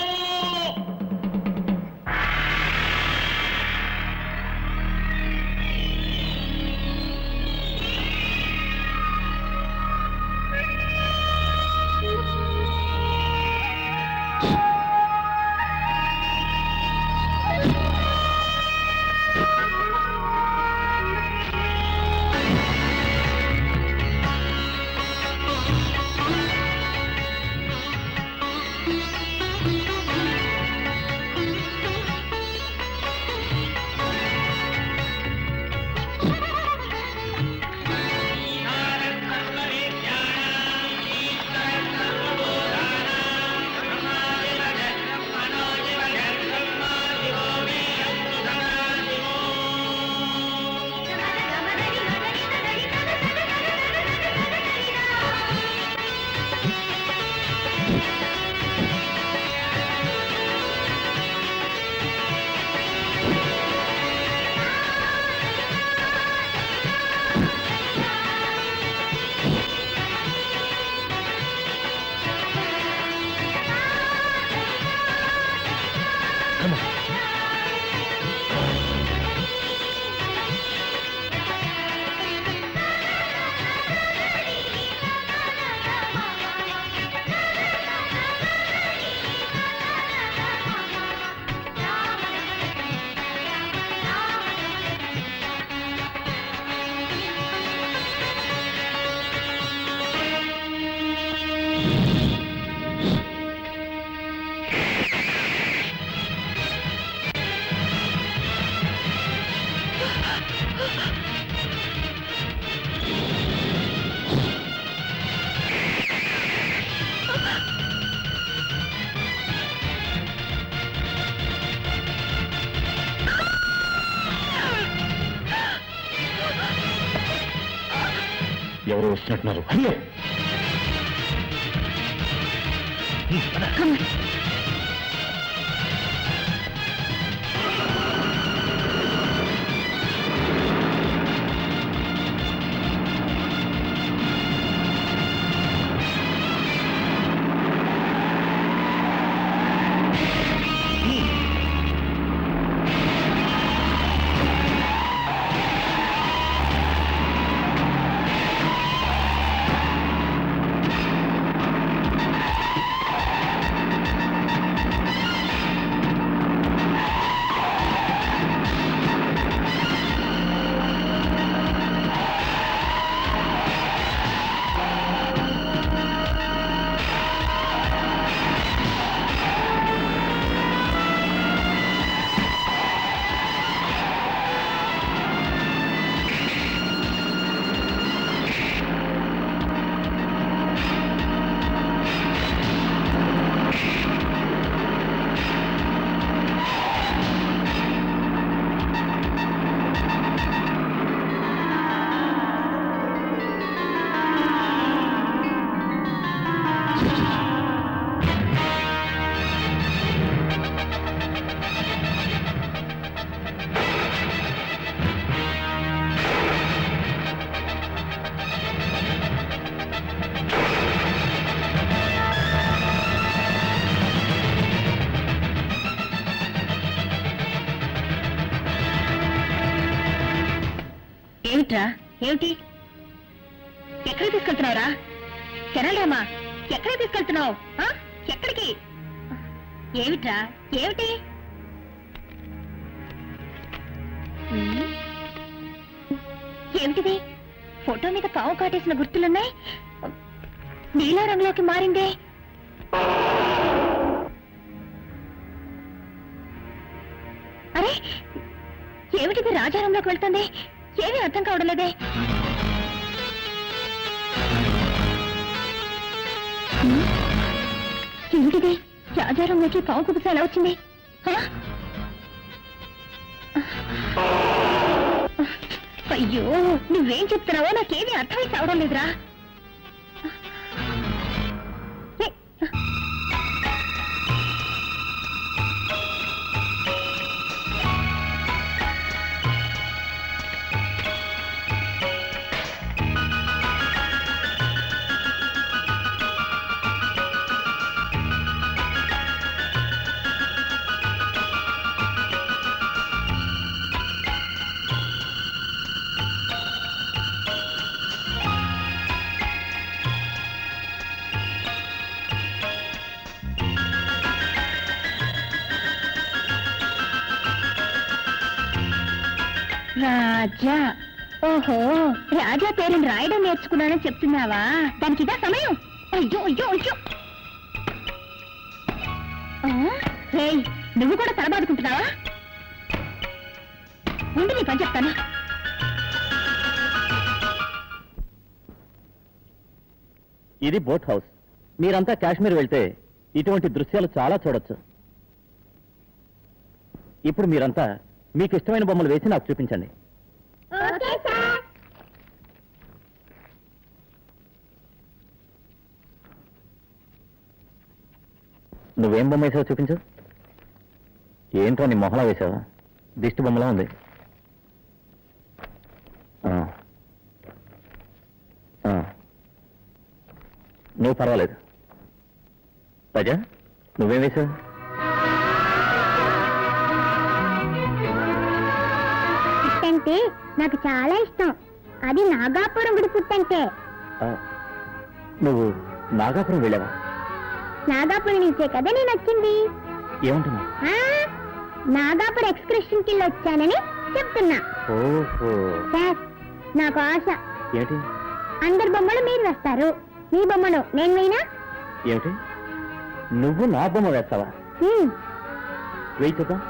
[SPEAKER 3] ఎవరు వస్తున్నట్టున్నారు అయ్యో
[SPEAKER 2] ఏమిట్రా ఏమిటి ఎక్కడికి తీసుకెళ్తున్నావురా కెనల్రామా ఎక్కడికి తీసుకెళ్తున్నావు ఎక్కడికి ఏమిట్రా ఏమిటి ఏమిటిది ఫోటో మీద పావు కాటేసిన గుర్తులున్నాయి నీలా రంగులోకి మారిందే అరే ఏమిటిది రాజారంలోకి వెళ్తుంది ఏమీ అర్థం కావడం లేదే ఏమిటిది రాజారంలోకి పావు కుబుస ఎలా వచ్చింది అయ్యో నువ్వేం చెప్తున్నావో నాకేమీ అర్థమై కావడం లేదురా రాజా ఓహో రాజా పేరుని రాయడం నేర్చుకున్నానని చెప్తున్నావా దానికి ఇదా సమయం అయ్యో అయ్యో అయ్యో రేయ్ నువ్వు కూడా తలబాదుకుంటున్నావా ఉండి నీ పని చెప్తాను
[SPEAKER 1] ఇది బోట్ హౌస్ మీరంతా కాశ్మీర్ వెళ్తే ఇటువంటి దృశ్యాలు చాలా చూడొచ్చు ఇప్పుడు మీరంతా మీకు ఇష్టమైన బొమ్మలు వేసి నాకు చూపించండి నువ్వేం బొమ్మ వేసావో చూపించు ఏంటో నీ మొహలా వేసావా దిష్టి బొమ్మలా ఉంది నువ్వు పర్వాలేదు రాజా నువ్వేం వేసావు
[SPEAKER 2] అంటే నాకు చాలా ఇష్టం అది నాగాపురం గుడి పుట్టంటే
[SPEAKER 1] నువ్వు నాగాపురం వెళ్ళావా
[SPEAKER 2] నాగాపురం నుంచే కదా నేను వచ్చింది
[SPEAKER 1] ఏమంటున్నా
[SPEAKER 2] నాగాపురం ఎక్స్కర్షన్ కి వచ్చానని చెప్తున్నా
[SPEAKER 1] ఓహో
[SPEAKER 2] సార్ నాకు ఆశ
[SPEAKER 1] ఏమిటి
[SPEAKER 2] అందరి బొమ్మలు మీరు వేస్తారు మీ బొమ్మలు నేను వేయినా
[SPEAKER 1] ఏమిటి నువ్వు నా బొమ్మ వేస్తావా వేయి చూద్దాం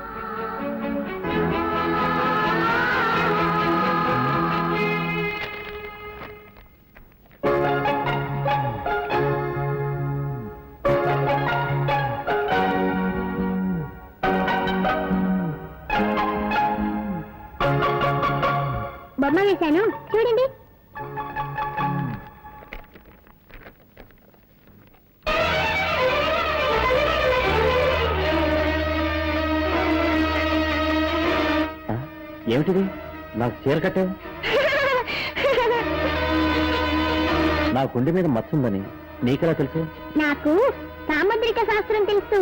[SPEAKER 2] వేశాను చూడండి.
[SPEAKER 1] ఏమిటిది? నాకు చీర కట్టావు. నా గుండె మీద మచ్చుందని నీకెలా తెలుసు?
[SPEAKER 2] నాకు సాముద్రిక శాస్త్రం తెలుసు.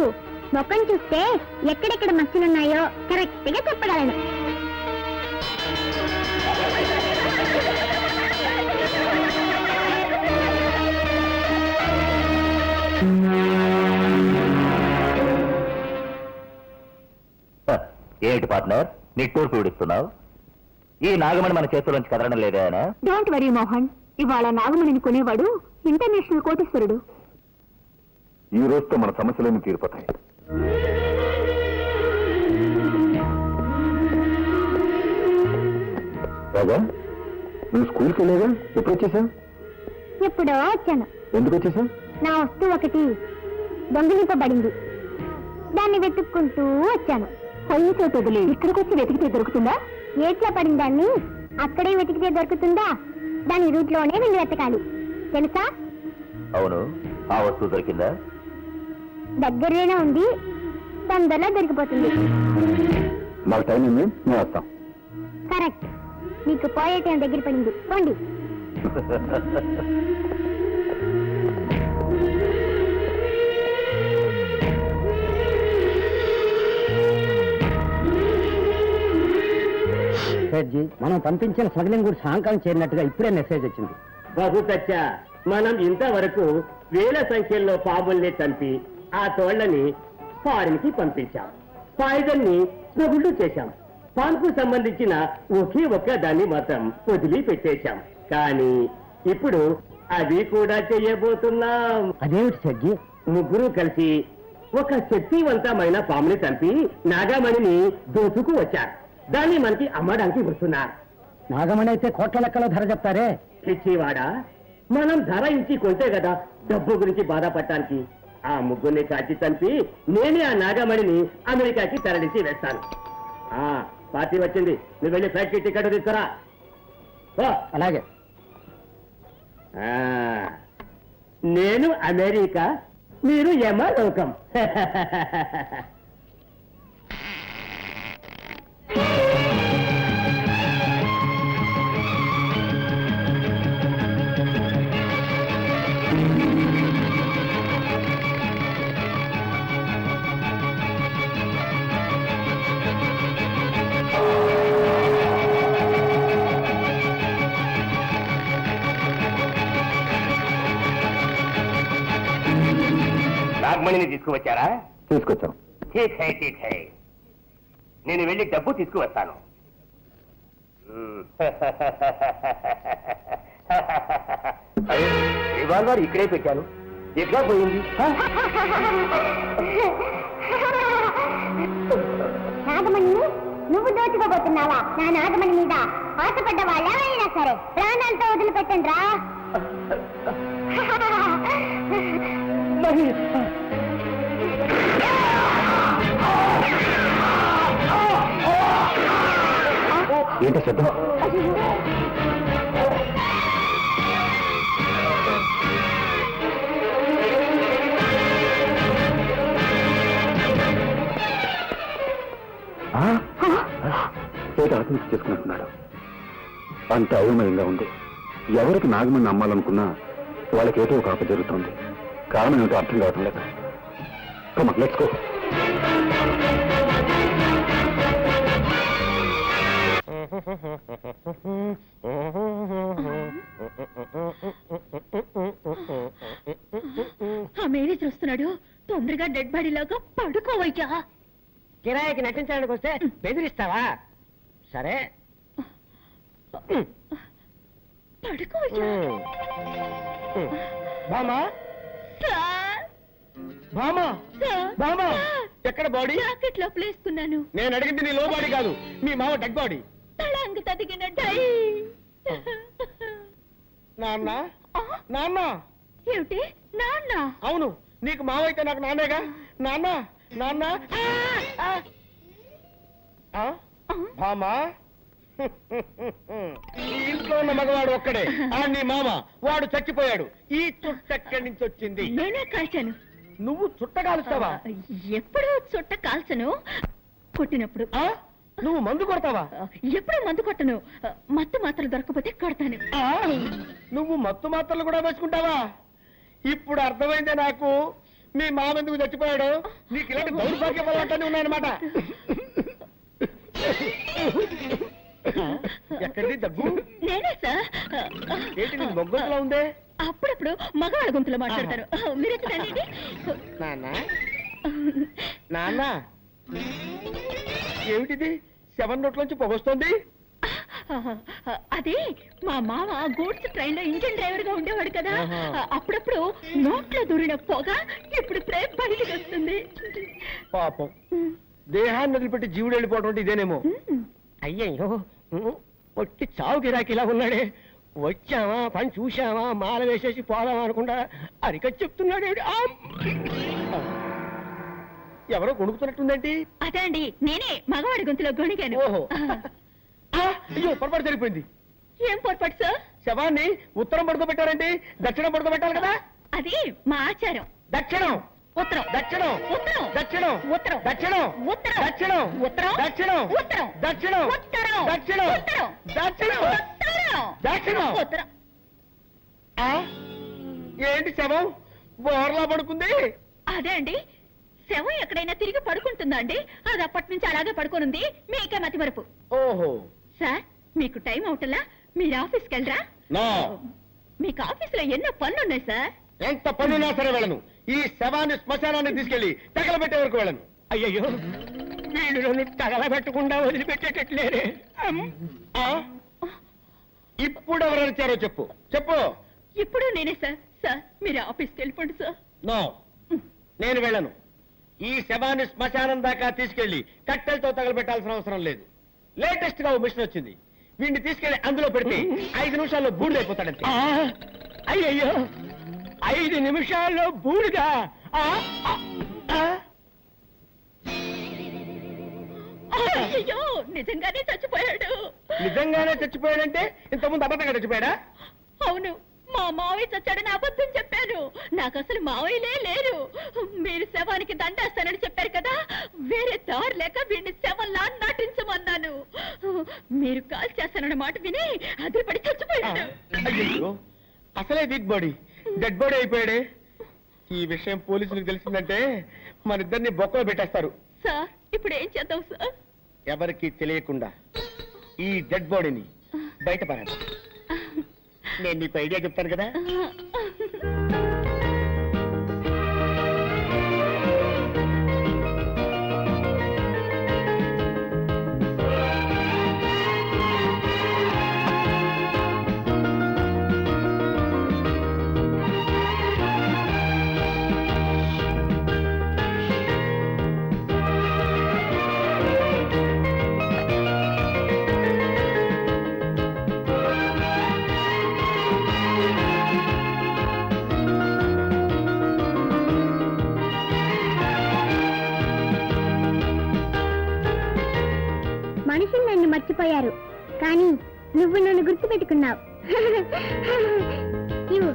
[SPEAKER 2] మొక్కను చూస్తే ఎక్కడెక్కడ మచ్చలున్నాయో కరెక్ట్ గా చెప్పగలను.
[SPEAKER 1] ఏంటి పార్ట్నర్ నిట్టూర్పు విడుస్తున్నావు? ఈ నాగమణి మన చేతుల్లోంచి కదలడం లేదే ఆయన.
[SPEAKER 2] డోంట్ వరీ మోహన్, ఇవాళ నాగమణిని కొనేవాడు ఇంటర్నేషనల్ కోటీశ్వరుడు.
[SPEAKER 3] ఈ రోజుతో మన సమస్యలన్నీ తీరిపోతాయి. రాజా, నువ్వు స్కూల్కి వెళ్ళేగా? ఎప్పుడు వచ్చేసావు?
[SPEAKER 2] ఎప్పుడో వచ్చాను.
[SPEAKER 3] ఎందుకు వచ్చేసావు?
[SPEAKER 2] నా వస్తువు ఒకటి దొంగిలింపబడింది. దాన్ని వెతుక్కుంటూ వచ్చాను. పోయితో తెగులు ఇక్కడికి వచ్చి వెతికితే దొరుకుతుందా? ఏట్లా పడిన దాన్ని అక్కడే వెతికితే దొరుకుతుందా? దాని రూట్లోనే వెళ్ళి వెతకాలి, తెలుసా?
[SPEAKER 1] అవును, ఆ వస్తువు దొరికిందా?
[SPEAKER 2] దగ్గరేనే ఉంది, తొందరలో దొరికిపోతుంది.
[SPEAKER 3] మాకు టైం ఉంది, మేము వస్తాం.
[SPEAKER 2] కరెక్ట్, మీకు పోయే టైం దగ్గర పడింది. పోండి.
[SPEAKER 1] మనం పంపించిన స్మగ్లింగ్ గురించి సాయంకాలం చేరినట్టుగా ఇప్పుడే మెసేజ్ వచ్చింది. బాబు సత్య, మనం ఇంతవరకు వేల సంఖ్యలో పాముల్ని చంపి ఆ తోళ్లని ఫారిన్ కి పంపించాం. పాయిజన్ ని స్మగుళ్ళు చేశాం. పాన్కు సంబంధించిన ఒకే ఒక్క దాన్ని మాత్రం వదిలి పెట్టేశాం. కానీ ఇప్పుడు అది కూడా చెయ్యబోతున్నాం. అదేమిటి సజ్జి? ముగ్గురు కలిసి ఒక శక్తివంతమైన పాముని చంపి నాగమణిని దోచుకు వచ్చారు. దాన్ని మనకి అమ్మడానికి వస్తున్నారు. నాగమణి అయితే కోట్ల లెక్కలో ధర చెప్తారే. పిచ్చివాడా, మనం ధర ఇచ్చి కొంటే కదా డబ్బు గురించి బాధపడటానికి. ఆ ముగ్గురిని కాచి చంపి నేనే ఆ నాగమణిని అమెరికాకి తరలించి వేస్తాను. పార్టీ వచ్చింది, నువ్వు వెళ్ళి ఫ్లైట్ కి టికెట్ తీసుకురా. అలాగే. నేను అమెరికా, మీరు యమలోకం. నాగమణిని తీసుకువచ్చారా?
[SPEAKER 3] తీసుకొచ్చాం.
[SPEAKER 1] ఠీక్ హై, ఠీక్ హై. నేను వెళ్ళి డబ్బు తీసుకువస్తాను. రివాల్వర్ ఇక్కడే పెట్టాను, ఎట్లా పోయింది?
[SPEAKER 2] నాగమణి నువ్వు దోచుకోబోతున్నావా? నా నాగమణి మీద ఆశపడ్డ వాళ్ళైనా సరే ప్రాణాలతో వదిలిపెట్టండి రా.
[SPEAKER 3] ఏంటో శబ్దం? ఏదో ఆత్మహత్య చేసుకున్నట్టున్నాడు. అంత అయోమయంగా ఉంది. ఎవరికి నాగమణి అమ్మాలనుకున్నా వాళ్ళకేదో ఒక ఆప జరుగుతుంది. కారణం ఏమిటో అర్థం కావటం లేదు. Come on, let's go.
[SPEAKER 4] ఆ మేనేజర్ వస్తున్నాడు, తొందరగా డెడ్ బాడీ లాగా పడుకోవయ్యా.
[SPEAKER 6] కిరాయికి నటించడానికి వస్తే బెదిరిస్తావా? సరే
[SPEAKER 4] పడుకోవయ్యా.
[SPEAKER 6] బామా, బామా, బామా, ఎక్కడ బాడీ?
[SPEAKER 4] జాకెట్ లోపల వేసుకున్నాను.
[SPEAKER 6] నేను అడిగింది నీ లో బాడీ కాదు, మీ మావ డెడ్ బాడీ.
[SPEAKER 4] తళంగు తదిగిన డై.
[SPEAKER 6] నాన్న, నాన్న.
[SPEAKER 4] ఏమిటి నాన్న?
[SPEAKER 6] అవును, నీకు మావ అయితే నాకు నాన్నేగా. నాన్న, నాన్న. బామా, ఇంట్లో ఉన్న మగవాడు ఒక్కడే ఆ నీ మామ వాడు చచ్చిపోయాడు ఈ చుట్ట ఎక్కడి నుంచి వచ్చింది
[SPEAKER 4] నేనే కాల్చాను.
[SPEAKER 6] నువ్వు చుట్ట కాలుస్తావా
[SPEAKER 4] ఎప్పుడు చుట్ట కాల్చను, కొట్టినప్పుడు.
[SPEAKER 6] ఆ? నువ్వు మందు కొడతావా
[SPEAKER 4] ఎప్పుడు మందు కొట్టను, మత్తు మాత్రలు దొరకపోతే కొడతాను.
[SPEAKER 6] ఆ? నువ్వు మత్తు మాత్రలు కూడా వేసుకుంటావా? ఇప్పుడు అర్థమైందే నాకు మీ మామ ఎందుకు చచ్చిపోయాడు. నీకు ఇలాంటి దౌర్భాగ్య బలాంటి ఉన్నాయన్నమాట. ఎక్కడిది దగ్గు?
[SPEAKER 4] నేనే సార్.
[SPEAKER 6] ఏంటి నీ మొగ్గలా ఉందే?
[SPEAKER 4] అప్పుడప్పుడు మగవాళ్ళ గొంతులో మాట్లాడతారు. మీరెందుకండి?
[SPEAKER 6] నాన్న నాన్న ఏమిటిది? 7 నోట్లోంచి పొగొస్తుంది.
[SPEAKER 4] అది మా మామ గూడ్స్ ట్రైన్ లో ఇంజిన్ డ్రైవర్ గా ఉండేవాడు కదా. అప్పుడప్పుడు నోట్లో దూరిన పొగ ఇప్పుడిప్పుడే బయటికి వస్తుంది.
[SPEAKER 6] పాపం దేహాన్ని వదిలిపెట్టి జీవుడు వెళ్ళిపోవడం అంటే ఇదేనేమో. అయ్యయ్యో ఒట్టి చావు గిరాకి ఇలా ఉన్నాడే. వచ్చావా పని చూశావా మాల వేసేసి పోదామా అనుకుంటా అరిక చెప్తున్నాడు. ఎవరో కొనుక్కుతున్నట్టుందేంటి?
[SPEAKER 4] అదే అండి, నేనే మగవాడి గొంతులో గొణిగాను.
[SPEAKER 6] ఓహో అయ్యో పొరపాటు జరిగిపోయింది.
[SPEAKER 4] ఏం పొరపాటు సార్?
[SPEAKER 6] శవాన్ని ఉత్తరం పడుకోబెట్టారండి, దక్షిణం పడుకోబెట్టాలి కదా.
[SPEAKER 4] అది మా ఆచారం.
[SPEAKER 6] దక్షిణం
[SPEAKER 4] ఉత్తరం
[SPEAKER 6] దక్షిణం
[SPEAKER 4] ఉత్తరం
[SPEAKER 6] దక్షిణం
[SPEAKER 4] ఉత్తరం
[SPEAKER 6] దక్షిణం
[SPEAKER 4] ఉత్తరం
[SPEAKER 6] దక్షిణం
[SPEAKER 4] ఉత్తరం
[SPEAKER 6] దక్షిణం
[SPEAKER 4] ఉత్తరం
[SPEAKER 6] దక్షిణం
[SPEAKER 4] ఉత్తరం
[SPEAKER 6] దక్షిణం
[SPEAKER 4] ఉత్తరం
[SPEAKER 6] దక్షిణం
[SPEAKER 4] ఉత్తరం
[SPEAKER 6] దక్షిణం.
[SPEAKER 4] ఉత్తరం.
[SPEAKER 6] ఆ? ఏంటి శవం బోర్లా పడుకుంది?
[SPEAKER 4] అదే అండి, శవం ఎక్కడైనా తిరిగి పడుకుంటుందా అండి? అది అప్పటి నుంచి అలాగే పడుకోనుంది. మీకే మతి మరుపు.
[SPEAKER 6] ఓహో
[SPEAKER 4] సార్, మీకు టైం అవుటలా మీరు ఆఫీస్కి వెళ్ళరా?
[SPEAKER 6] నా
[SPEAKER 4] మీకు ఆఫీసులో ఎన్నో పనులు ఉన్నాయి సార్.
[SPEAKER 6] ఎంత పనున్నా సరే వెళ్ళను. ఈ శవాన్ని శ్మశానాన్ని తీసుకెళ్లి తగలబెట్టే వరకు వెళ్ళను. అయ్యయ్యో నేను నన్ను తగలబెట్టకుండా వదిలిపెట్టేటట్లేరే. ఆ? ఇప్పుడు ఎవరు వచ్చారో చెప్పు చెప్పు.
[SPEAKER 4] ఇప్పుడు నేనే సార్. సార్, మీరు ఆఫీస్కి వెళ్ళిపోండి సార్.
[SPEAKER 6] నో, నేను వెళ్ళను. ఈ శవాన్ని శ్మశానం దాకా తీసుకెళ్లి కట్టెలతో తగలబెట్టాల్సిన అవసరం లేదు. లేటెస్ట్ గా ఓ మిషన్ వచ్చింది. వీడిని తీసుకెళ్లి అందులో పెడితే 5 నిమిషాల్లో బూడిదైపోతాడంతే. అయ్యయ్యో 5 నిమిషాల్లో బూడిదా?
[SPEAKER 4] అయ్యో, నిజంగానే చచ్చిపోయాడు.
[SPEAKER 6] నిజంగానే చచ్చిపోయాడంటే ఇంతకుముందు అబద్ధంగా చచ్చిపోయాడా?
[SPEAKER 4] అవును, మా మావయ్య చచ్చాడని అబద్ధం చెప్పాను. నాకు అసలు మావయ్యలే లేరు. మీరు శవానికి దండేస్తానని చెప్పారు కదా, వేరే దారి లేక వీడిని శవంలా నటించమన్నాను. మీరు కాల్ చేస్తానన్న మాట విని అదిపడి చచ్చిపోయాడు.
[SPEAKER 6] అయ్యో అసలే వీక్ బాడీ డెడ్ బాడీ అయిపోయాడే. ఈ విషయం పోలీసులకు తెలిసిందంటే మన ఇద్దరిని బొక్కలో పెట్టేస్తారు.
[SPEAKER 4] సార్, ఇప్పుడు ఏం చేద్దాం సార్?
[SPEAKER 6] ఎవరికి తెలియకుండా ఈ డెడ్ బాడీని బయటపడాలి. నేను నీకు ఐడియా చెప్తాను కదా.
[SPEAKER 2] మనుషులు నన్ను మర్చిపోయారు, కానీ నువ్వు నన్ను గుర్తుపెట్టుకున్నావు. ఇవ్వు.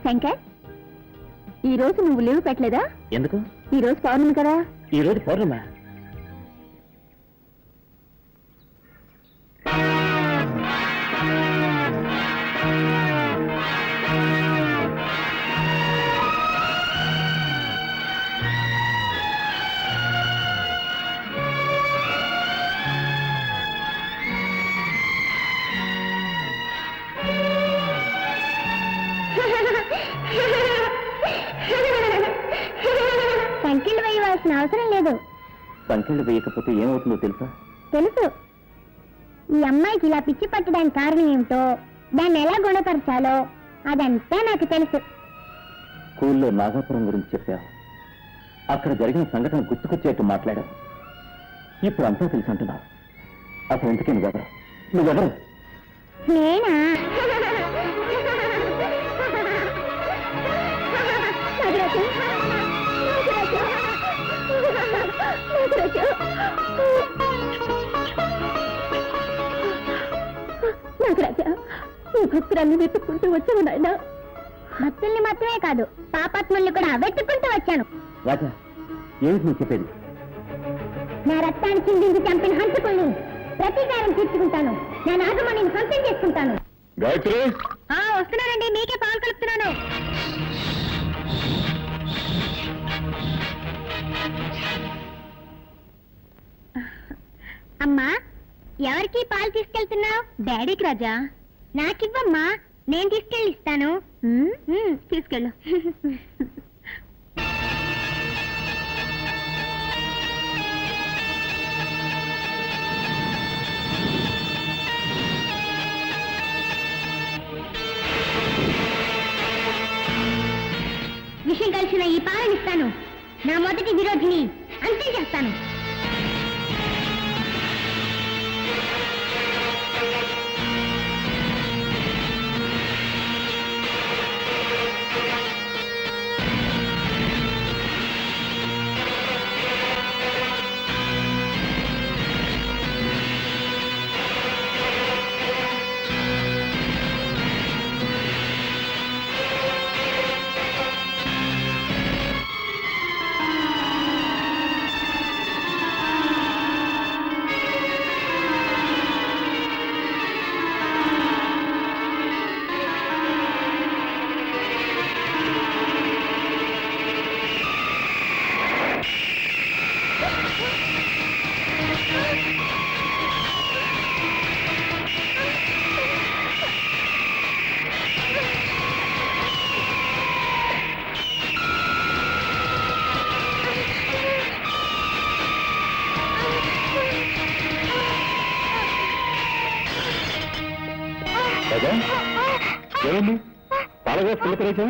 [SPEAKER 2] శంకర్, ఈ రోజు నువ్వు లీవ్ పెట్టలేదా?
[SPEAKER 1] ఎందుకు?
[SPEAKER 2] ఈ రోజు పౌర్ణమి కదా.
[SPEAKER 1] ఈ రోజు పౌర్ణమా?
[SPEAKER 2] సంఖ్యలు వేయవలసిన అవసరం లేదు.
[SPEAKER 1] సంఖ్యలు వేయకపోతే ఏమవుతుందో తెలుసా?
[SPEAKER 2] తెలుసు. ఈ అమ్మాయికి ఇలా పిచ్చి పట్టడానికి కారణం ఏమిటో, దాన్ని ఎలా గుణపరచాలో అదంతా నాకు తెలుసు.
[SPEAKER 1] స్కూల్లో నాగాపురం గురించి చెప్పావు. అక్కడ జరిగిన సంఘటన గుర్తుకొచ్చేట్టు మాట్లాడావు. ఇప్పుడు అంతా తెలుసు అంటున్నావు. అసలు ఎందుకే నువ్వెవరు?
[SPEAKER 2] నేనా? నన్ను వెతుక్కుంటూ వచ్చావు నాయనా. భక్తుల్ని మాత్రమే కాదు పాపాత్ముల్ని కూడా వెతుక్కుంటూ వచ్చాను.
[SPEAKER 1] రాజా, ఏమిటి నువ్వు చెప్పేది?
[SPEAKER 2] నా రక్తాన్ని చిందించి చంపిన హంతకుల్ని ప్రతీకారం తీర్చుకుంటాను. నా నాగమణిని సొంతం చేసుకుంటాను.
[SPEAKER 3] గాయత్రి,
[SPEAKER 2] వస్తున్నానండి, మీకే పాలు కలుపుతున్నాను. అమ్మా, ఎవరికి పాలు తీసుకెళ్తున్నావు? డాడీకి రాజా. నాకివ్వమ్మా, నేను తీసుకెళ్ళి ఇస్తాను. తీసుకెళ్ళు. విషయం కలిసిన ఈ పాలనిస్తాను. నా మొదటి విరోధిని అంతే చేస్తాను.
[SPEAKER 3] రాజా, ఏమండి పాలగా పిల్లకరేచా?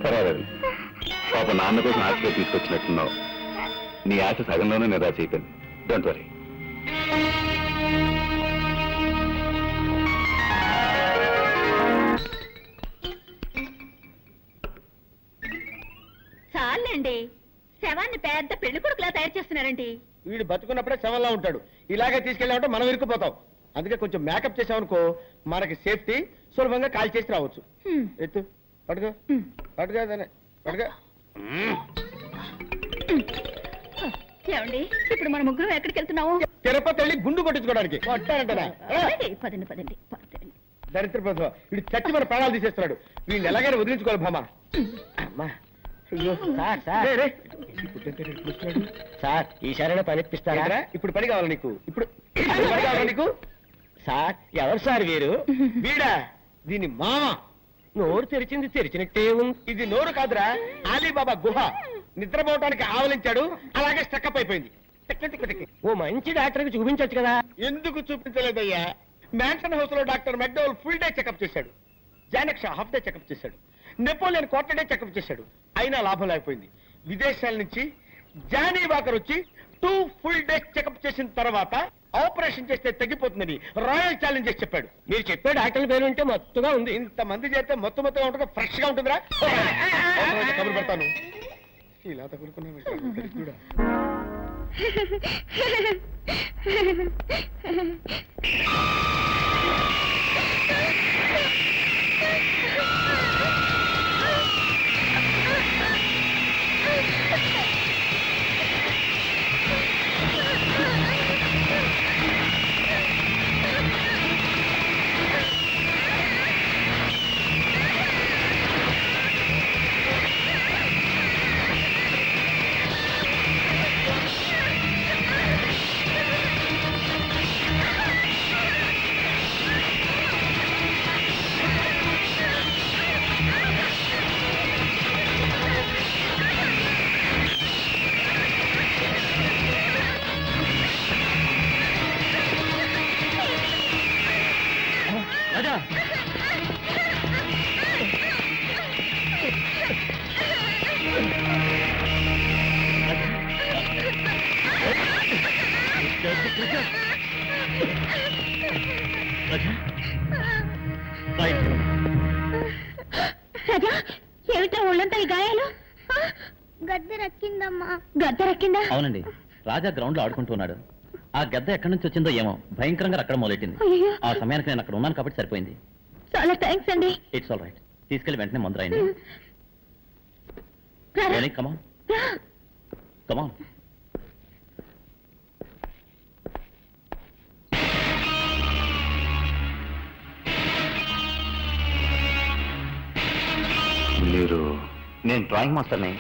[SPEAKER 3] పర్వాలేదు, పాప నాన్న కోసం ఆశగా తీసుకొచ్చినట్టున్నావు. నీ ఆశ సగంలోనే నిరాశ అయిపోయింది. Don't worry.
[SPEAKER 4] చాలండి, శవాన్ని పెద్ద పెళ్లి కొడుకులా తయారు చేస్తున్నారండి.
[SPEAKER 6] వీడు బతుకున్నప్పుడే శవంలా ఉంటాడు. ఇలాగే తీసుకెళ్ళామంటే మనం ఇరుక్కుపోతాం. అందుకే కొంచెం మేకప్ చేసామనుకో, మనకి సేఫ్టీ, సులభంగా కాల్ చేసి రావచ్చు. ఎత్తు, పడుకో పడుకో పడుకో.
[SPEAKER 4] ఏమండి, ఇప్పుడు మన ముగ్గురం ఎక్కడికి వెళ్తున్నాము?
[SPEAKER 6] తిరుపతి వెళ్ళి గుండు కొట్టించుకోవడానికి.
[SPEAKER 4] పదండి పదండి.
[SPEAKER 6] దరిద్ర ప్రభుత్వం, వీడు చచ్చి మన ప్రాణాలు తీసేస్తున్నాడు. వీళ్ళు ఎలాగైనా వదిలించుకోవాలి భామా. అమ్మా, అయ్యో సార్ సార్ సార్, ఈసారైనా పని ఇప్పిస్తారా? ఇప్పుడు పని కావాలి నీకు. ఇప్పుడు పని కావాలా నీకు? సార్, ఎవరు సార్ వీరు? వీడా? దీని మామ. నోరు తెరిచింది తెరిచినట్టే ఉంది. ఇది నోరు కాదురా, అలీబాబా గుహ. నిద్రపోవటానికి ఆవలించాడు, అలాగే స్టక్అప్ అయిపోయింది. ఓ మంచి డాక్టర్కి చూపించొచ్చు కదా. ఎందుకు చూపించలేదయ్యా? మ్యాన్షన్ హౌస్ లో doctor McDowell full day checkup చేశాడు. జానక్ష హాఫ్ డే చెకప్ చేశాడు. నెపోలియన్ క్వార్టర్ డే చెకప్ చేశాడు. అయినా లాభం లేకపోయింది. విదేశాల నుంచి జానీ వాకర్ వచ్చి 2 ఫుల్ డేస్ చెకప్ చేసిన తర్వాత ఆపరేషన్ చేస్తే తగ్గిపోతుందని రాయల్ ఛాలెంజ్ చేసి చెప్పాడు. మీరు చెప్పే డాక్టర్ల పేరు ఉంటే మత్తుగా ఉంది. ఇంతమంది చేస్తే మొత్తం ఉంటుందా? ఫ్రెష్ గా ఉంటుందిరా. కబురు పెడతాను. ఇలా తగులుకున్నా
[SPEAKER 2] రాజా, ఏమిటో ఒళ్ళంతా ఈ గాయాలు? గద్దె రక్కిందమ్మా. గద్దె రక్కిందా?
[SPEAKER 1] అవునండి, రాజా గ్రౌండ్ లో ఆడుకుంటున్నాడు. ఆ గద్ద ఎక్కడి నుంచి వచ్చిందో ఏమో భయంకరంగా అక్కడ మొదలెట్టింది.
[SPEAKER 4] అయ్యో.
[SPEAKER 1] ఆ సమయానికి నేను అక్కడ ఉన్నాను కాబట్టి సరిపోయింది.
[SPEAKER 4] చాలా థ్యాంక్స్ అండి.
[SPEAKER 1] It's all right. తీసుకెళ్లి వెంటనే మందు రాయండి.
[SPEAKER 4] రారా.
[SPEAKER 1] కమాన్ కమాన్.
[SPEAKER 3] మీరు
[SPEAKER 1] నేను డ్రాయింగ్ మాస్టర్ని.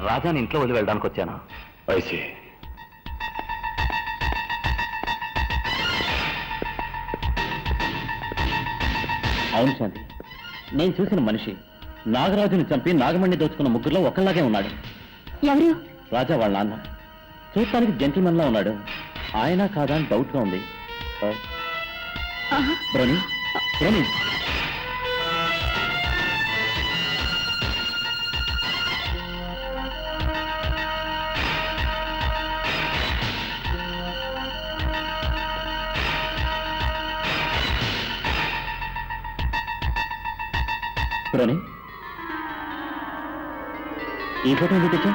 [SPEAKER 1] రాజాని ఇంట్లో వదిలి వెళ్ళడానికి వచ్చాను.
[SPEAKER 3] ఐసి
[SPEAKER 1] అవును శాంతి, నేను చూసిన మనిషి నాగరాజుని చంపి నాగమణి దోచుకున్న ముగ్గురులో ఒకళ్ళలాగే ఉన్నాడు.
[SPEAKER 4] ఎవరు?
[SPEAKER 1] రాజా వాళ్ళ నాన్న. చూడటానికి జెంటిల్మెన్ లా ఉన్నాడు. ఆయన కాదా అని డౌట్ గా ఉంది.
[SPEAKER 4] ఆహా.
[SPEAKER 1] బ్రోని బ్రోని బ్రోని ఈ ఫోటో ఎందుకు తెచ్చా?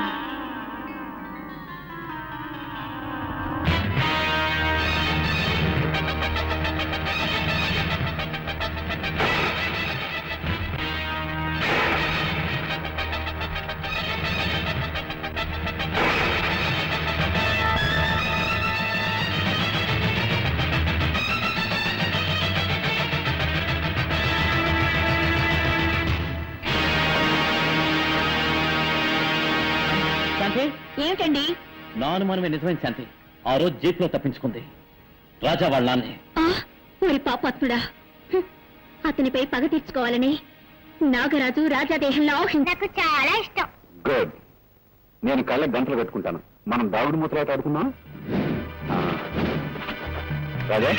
[SPEAKER 1] శాంతి,
[SPEAKER 4] ఏమిటండి?
[SPEAKER 1] నా అనుమానమే నిజమైన శాంతి. ఆ రోజు జీప్లో తప్పించుకుంది రాజా వాళ్ళ నాన్నే.
[SPEAKER 4] ఊరి పాపాత్ముడా, అతనిపై పగ తీర్చుకోవాలని నాగరాజు రాజాదేహంలో నాకు చాలా ఇష్టం.
[SPEAKER 3] గుడ్. నేను కళ్ళకి గంటలు కట్టుకుంటాను. మనం దాగుడు మూతలాట ఆడుకుందాం. రాజా,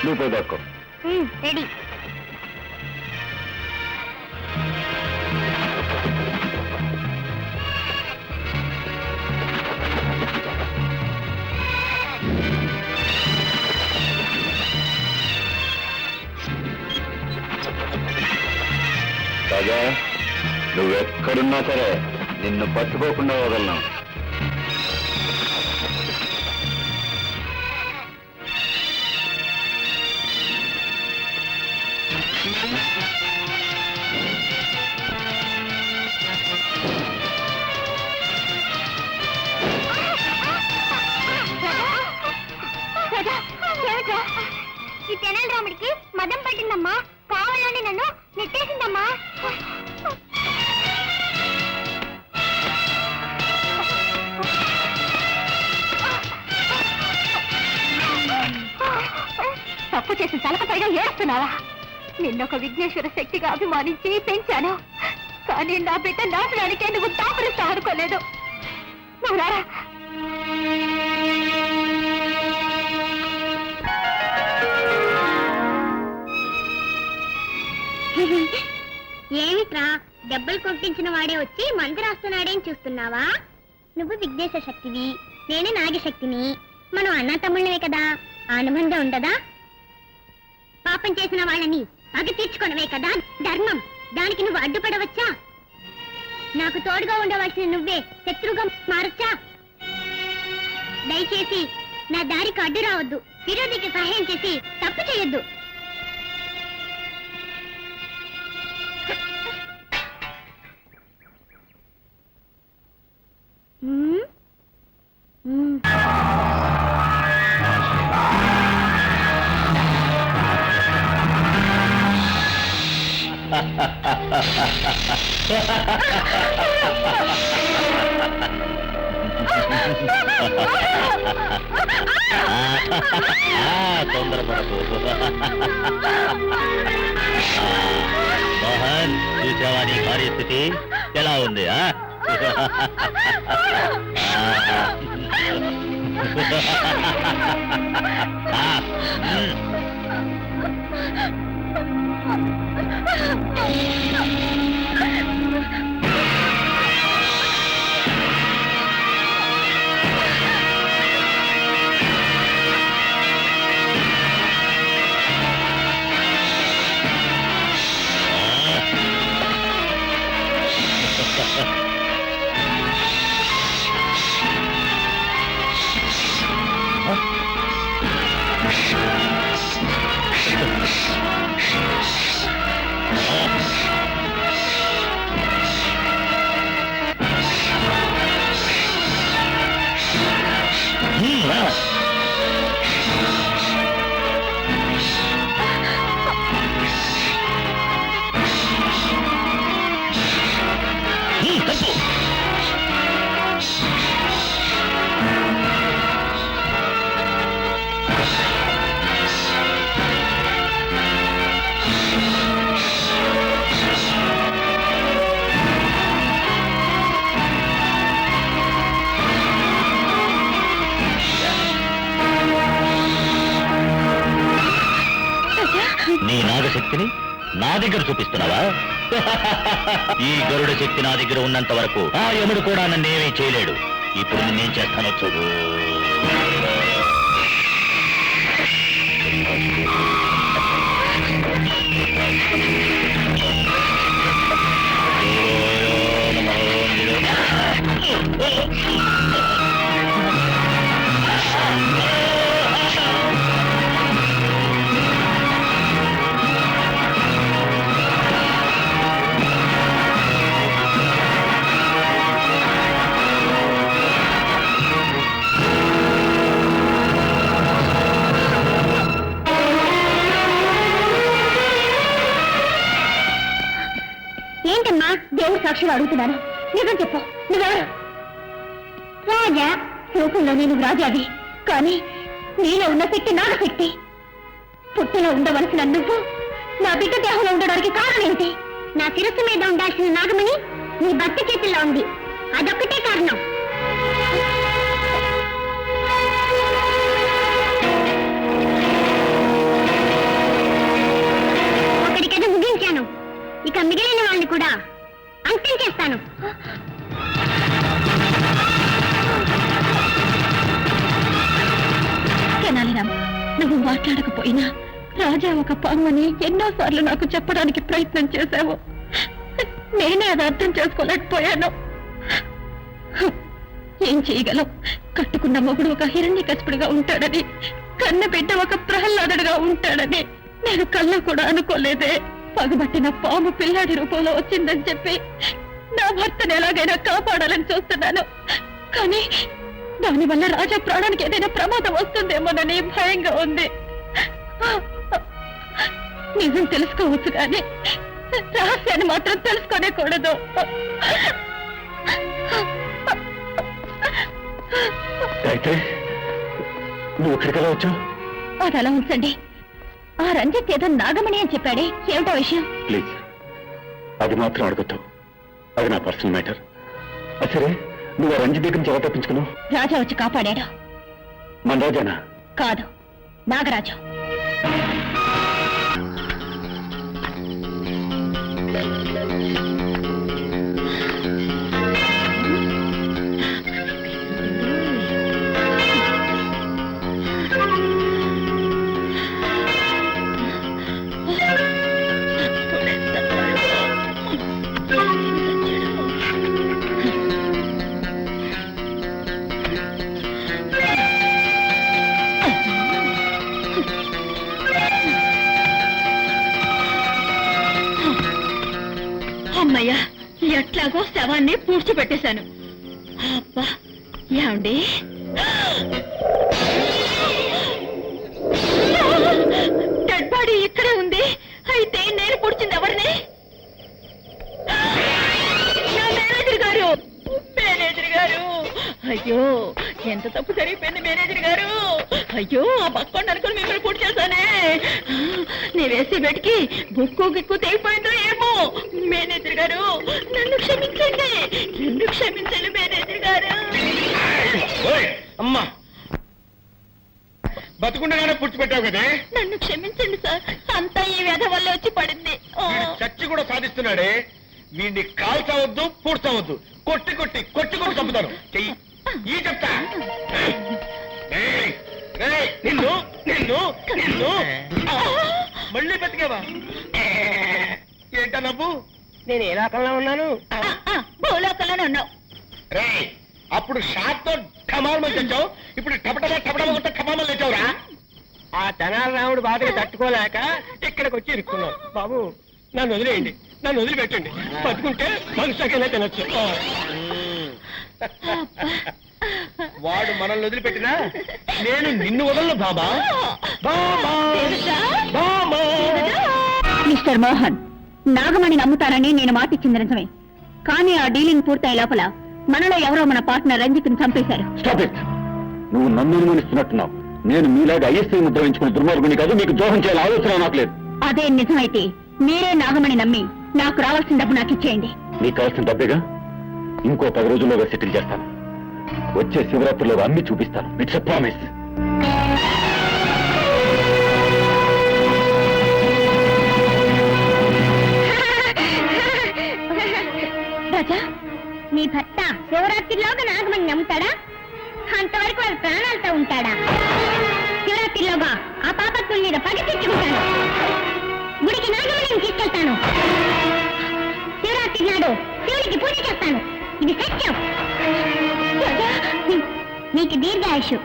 [SPEAKER 3] నువ్వు పోయి దాక్కో.
[SPEAKER 4] రెడీ.
[SPEAKER 3] రాజా, నువ్వెక్కడున్నా సరే నిన్ను పట్టుకోకుండా వదలను.
[SPEAKER 2] ఈ తెనాలి రాముడికి మదం పట్టిందమ్మా. కావాలని నన్ను నెట్టేసిందమ్మా.
[SPEAKER 4] తప్పు చేసిన తలకపైగా ఏడుస్తున్నావా? నిన్నొక విఘ్నేశ్వర శక్తిగా అభిమానించి పెంచాను, కానీ నా బిడ్డ నాశనానికే నువ్వు దాపరిస్తావు అనుకోలేదు. నువ్వు రారా.
[SPEAKER 2] ఏమిట్రా, దెబ్బలు కొట్టించిన వాడే వచ్చి మందు రాస్తున్నాడేం చూస్తున్నావా? నువ్వు విఘ్నేశ్వర శక్తివి, నేను నాగశక్తిని. మనం అన్న తమ్ముళ్ళమే కదా, అనుబంధం ఉండదా? పాపం చేసిన వాళ్ళని పగ తీర్చుకోవడమే కదా ధర్మం. దానికి నువ్వు అడ్డుపడవచ్చా? నాకు తోడుగా ఉండవలసిన నువ్వే శత్రువుగా మారొచ్చా? దయచేసి నా దారికి అడ్డు రావద్దు. విరోధికి సహాయం చేసి తప్పు చేయొద్దు.
[SPEAKER 1] తొందరపడకు మోహన్. చూసావా నీ పరిస్థితి ఎలా ఉంది? నీ నాగశక్తిని నా దగ్గర చూపిస్తున్నావా? ఈ గరుడ శక్తి నా దగ్గర ఉన్నంత వరకు ఆ యముడు కూడా నన్నేమీ చేయలేడు. ఇప్పుడు నేనేం చేస్తానో చూడు.
[SPEAKER 2] ఏంటమ్మా దేవుడు సాక్షిగా అడుగుతున్నాను, నిజం చెప్పు, నువ్వెవరు? రాజా. లోకంలో నేను రాజావి, కానీ నీలో ఉన్న శక్తి నాగశక్తి. పుట్టిలో ఉండవలసిన నువ్వు నా బిడ్డ దేహంలో ఉండడానికి కారణం ఏంటి? నా శిరస్సు మీద ఉండాల్సిన నాగమణి నీ భర్త చేతుల్లో ఉంది, అదొక్కటే కారణం. అక్కడికైనా ముగించాను, ఇక మిగిలిన వాళ్ళని కూడా అంతం చేస్తాను. తెనాలిరామ్, నువ్వు మాట్లాడకపోయినా రాజా ఒక పామని ఎన్నోసార్లు నాకు చెప్పడానికి ప్రయత్నం చేశావు. నేనే అది అర్థం చేసుకోలేకపోయాను. ఏం చేయగలం? కట్టుకున్న మొగుడు ఒక హిరణ్యకశిపుడిగా ఉంటాడని, కన్న బిడ్డ ఒక ప్రహ్లాదుడిగా ఉంటాడని నేను కళ్ళ కూడా అనుకోలేదే. పగబట్టిన పాము పిల్లాడి రూపంలో వచ్చిందని చెప్పి నా భర్తను ఎలాగైనా కాపాడాలని చూస్తున్నాను, కానీ దానివల్ల రాజా ప్రాణానికి ఏదైనా ప్రమాదం వస్తుందేమోనని భయంగా ఉంది. నిజం తెలుసుకోవచ్చు కానీ రహస్యాన్ని మాత్రం తెలుసుకోనేకూడదు.
[SPEAKER 3] అయితే నువ్వు ఇక్కడికి వచ్చావు?
[SPEAKER 2] అది అలా ఉంచండి. ఆ రంజిత్ ఏదో నాగమణి అని చెప్పాడే, ఏమిటో విషయం?
[SPEAKER 3] ప్లీజ్ అది మాత్రం అడగొద్దు, అది నా పర్సనల్ మ్యాటర్. సరే, నువ్వు ఆ రంజిత్ దగ్గర నుంచి ఎలా తప్పించుకున్నావు?
[SPEAKER 2] రాజా వచ్చి కాపాడాడు.
[SPEAKER 3] మన రాజానా?
[SPEAKER 2] కాదు, నాగరాజు.
[SPEAKER 4] అమ్మయ్యా, ఎట్లాగో శవాన్ని పూడ్చిపెట్టేశాను. అబ్బా, ఏమండి? డెడ్ బాడీ ఇక్కడే ఉంది. అయితే నేను పూడ్చింది ఎవరిని? నా మేనేజర్ గారు. మేనేజర్ గారు, అయ్యో ఎంత తప్పు జరిగిపోయింది మేనేజర్ గారు. అయ్యో, ఆ పక్కోండి అనుకుని మిమ్మల్ని పూర్తి చేశానే. నీ వేసే బెట్కి బుక్కు గిక్కు తెగిపోయిందో ఏమో. మేనేజర్ గారు, నన్ను క్షమించండి, నన్ను క్షమించండి మేనేజర్ గారు.
[SPEAKER 6] అమ్మా, బతుకుండగానే పుడిచిపెట్టావు కదే.
[SPEAKER 4] నన్ను క్షమించండి సార్, అంతా ఈ వ్యధ వల్ల వచ్చి పడింది.
[SPEAKER 6] చచ్చి కూడా సాధిస్తున్నాడే. వీడిని కాల్చవద్దు, పూడ్చవద్దు, కొట్టి కొట్టి కొట్టి కొట్టి చంపుతాను. చెయ్యి ఈ చెప్తా. నిన్ను నిన్ను నిన్ను మళ్ళీ బతికేవా? ఏంటా నవ్వు? నేను ఏ లోకంలో ఉన్నాను?
[SPEAKER 4] భూలోకంలోనే ఉన్నావు.
[SPEAKER 6] రే, అప్పుడు షాప్ తో ఠమాల్మని తెచ్చావు, ఇప్పుడు టపటమా టపటమా కొట్ట ఠమామని తెచ్చావురా. ఆ తెనాలి రాముడు బాధగా తట్టుకోలేక ఇక్కడికి వచ్చి ఇరుక్కున్నావు. బాబు, నన్ను వదిలేయండి, నన్ను వదిలిపెట్టండి. బతుకుంటే మనుషులకైనా తినొచ్చు. వాడు మనల్ని వదిలిపెట్టినా నేను నిన్ను వదలను బాబా.
[SPEAKER 2] మిస్టర్ మోహన్, నాగమణి నమ్ముతానని నేను మాటిచ్చింది నిజమే, కానీ ఆ డీలింగ్ పూర్తయ్యే లోపల మనలో ఎవరో మన పార్ట్నర్ రంజిత్ని చంపేశారు.
[SPEAKER 3] Stop it. నువ్వు నన్ను అనుమానిస్తున్నట్టున్నావు. నేను మీలాగా ఐఎస్ఐ ముద్ర వేయించుకుని దుర్మార్గుని కాదు. మీకు ద్రోహం చేయాలని ఆలోచన నాకు లేదు.
[SPEAKER 2] అదే నిజమైతే మీరే నాగమణి నమ్మి నాకు రావాల్సిన డబ్బు నాకు ఇచ్చేయండి.
[SPEAKER 3] నీకు కావాల్సిన డబ్బేగా, ఇంకో 10 రోజుల్లోగా సెటిల్ చేస్తాను. వచ్చే శివరాత్రిలో అన్ని చూపిస్తాను. It's a promise.
[SPEAKER 2] రాజా, మీ భర్త శివరాత్రిలోగా నాగమణి నమ్ముతాడా? అంతవరకు వాళ్ళ ప్రాణాలతో ఉంటాడా? శివరాత్రిలోగా ఆ పాపత్తుల మీద పగ తెచ్చుకుంటాను. గుడికి నాగమణిని తీసుకెళ్తాను. శివరాత్రి నాడు శివుడికి పూజ చేస్తాను. ఇది సత్యం. రాజా, నీకు దీర్ఘాయుషు,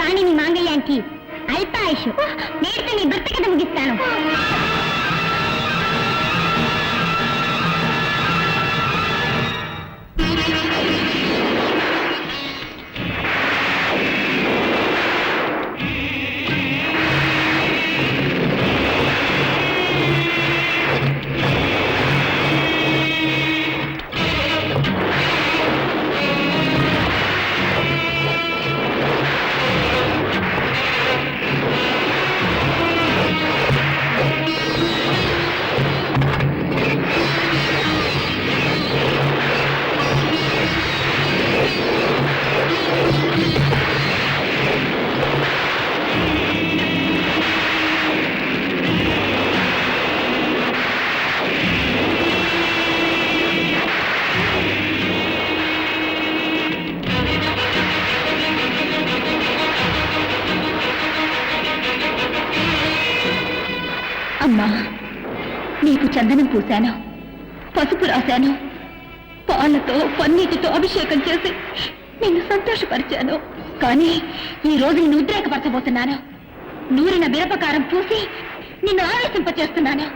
[SPEAKER 2] కానీ నీ మాంగళ్యానికి అల్పాయుషు. నేటితో నీ భర్త కథ ముగిస్తాను. అమ్మా, నీకు చందనం పూశాను, పసుపు రాశాను, పాలతో పన్నీటితో అభిషేకం చేసి నిన్ను సంతోషపరిచాను. కానీ ఈ రోజు నిన్ను ఉద్రేకపరచబోతున్నాను. నూరిన మిరపకారం పూసి నిన్ను ఆవేశింపచేస్తున్నాను.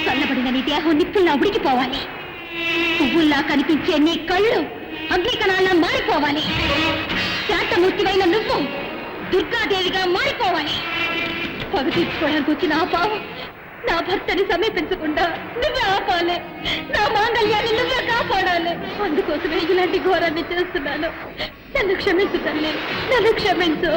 [SPEAKER 2] చల్లబడిన నీ దేహం నిప్పుల్లా ఉడికిపోవాలి. పువ్వుల్లా కనిపించే నీ కళ్ళు అగ్నికణాల్లా మారిపోవాలి. శాంతమూర్తివైన నువ్వు దుర్గాదేవిగా మారిపోవాలి. పగ తీర్చుకోవడానికి వచ్చిన ఆ పావు నా భర్తని సమీపించకుండా నువ్వే ఆపాలి. నా మాంగళ్యాన్ని నువ్వే కాపాడాలి. అందుకోసమే ఇలాంటి ఘోరాన్ని చేస్తున్నాను. నన్ను క్షమించు తల్లి, నన్ను క్షమించు.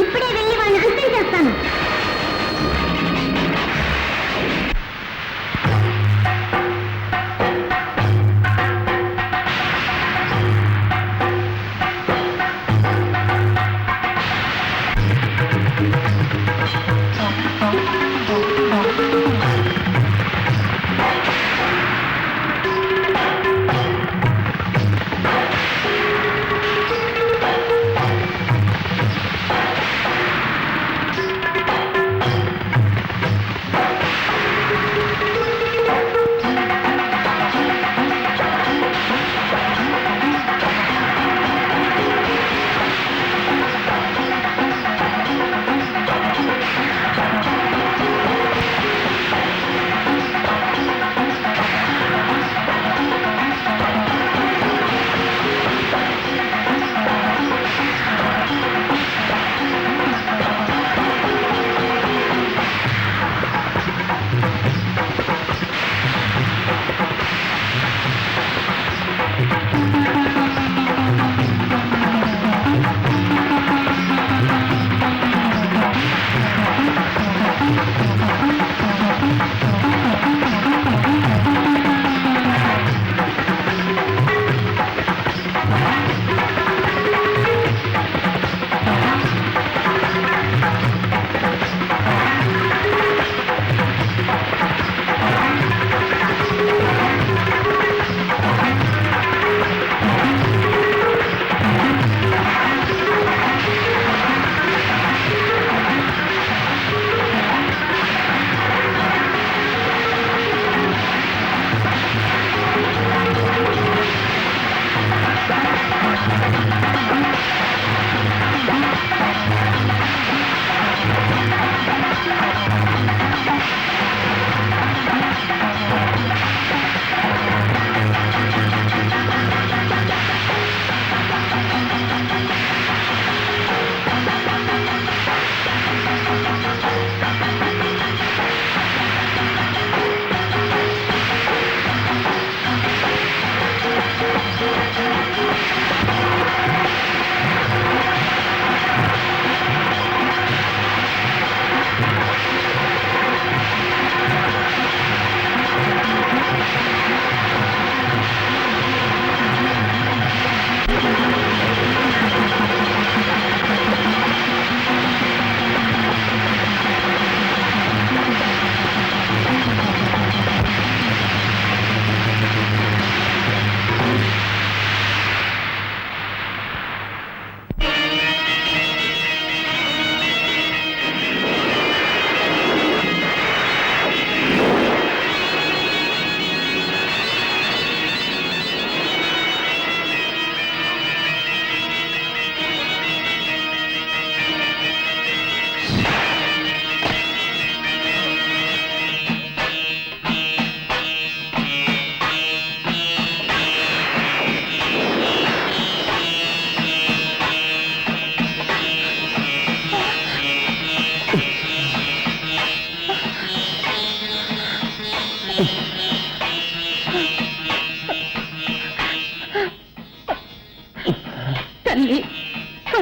[SPEAKER 2] ఇప్పుడే వెళ్ళి వాళ్ళని అంతం చేస్తాను.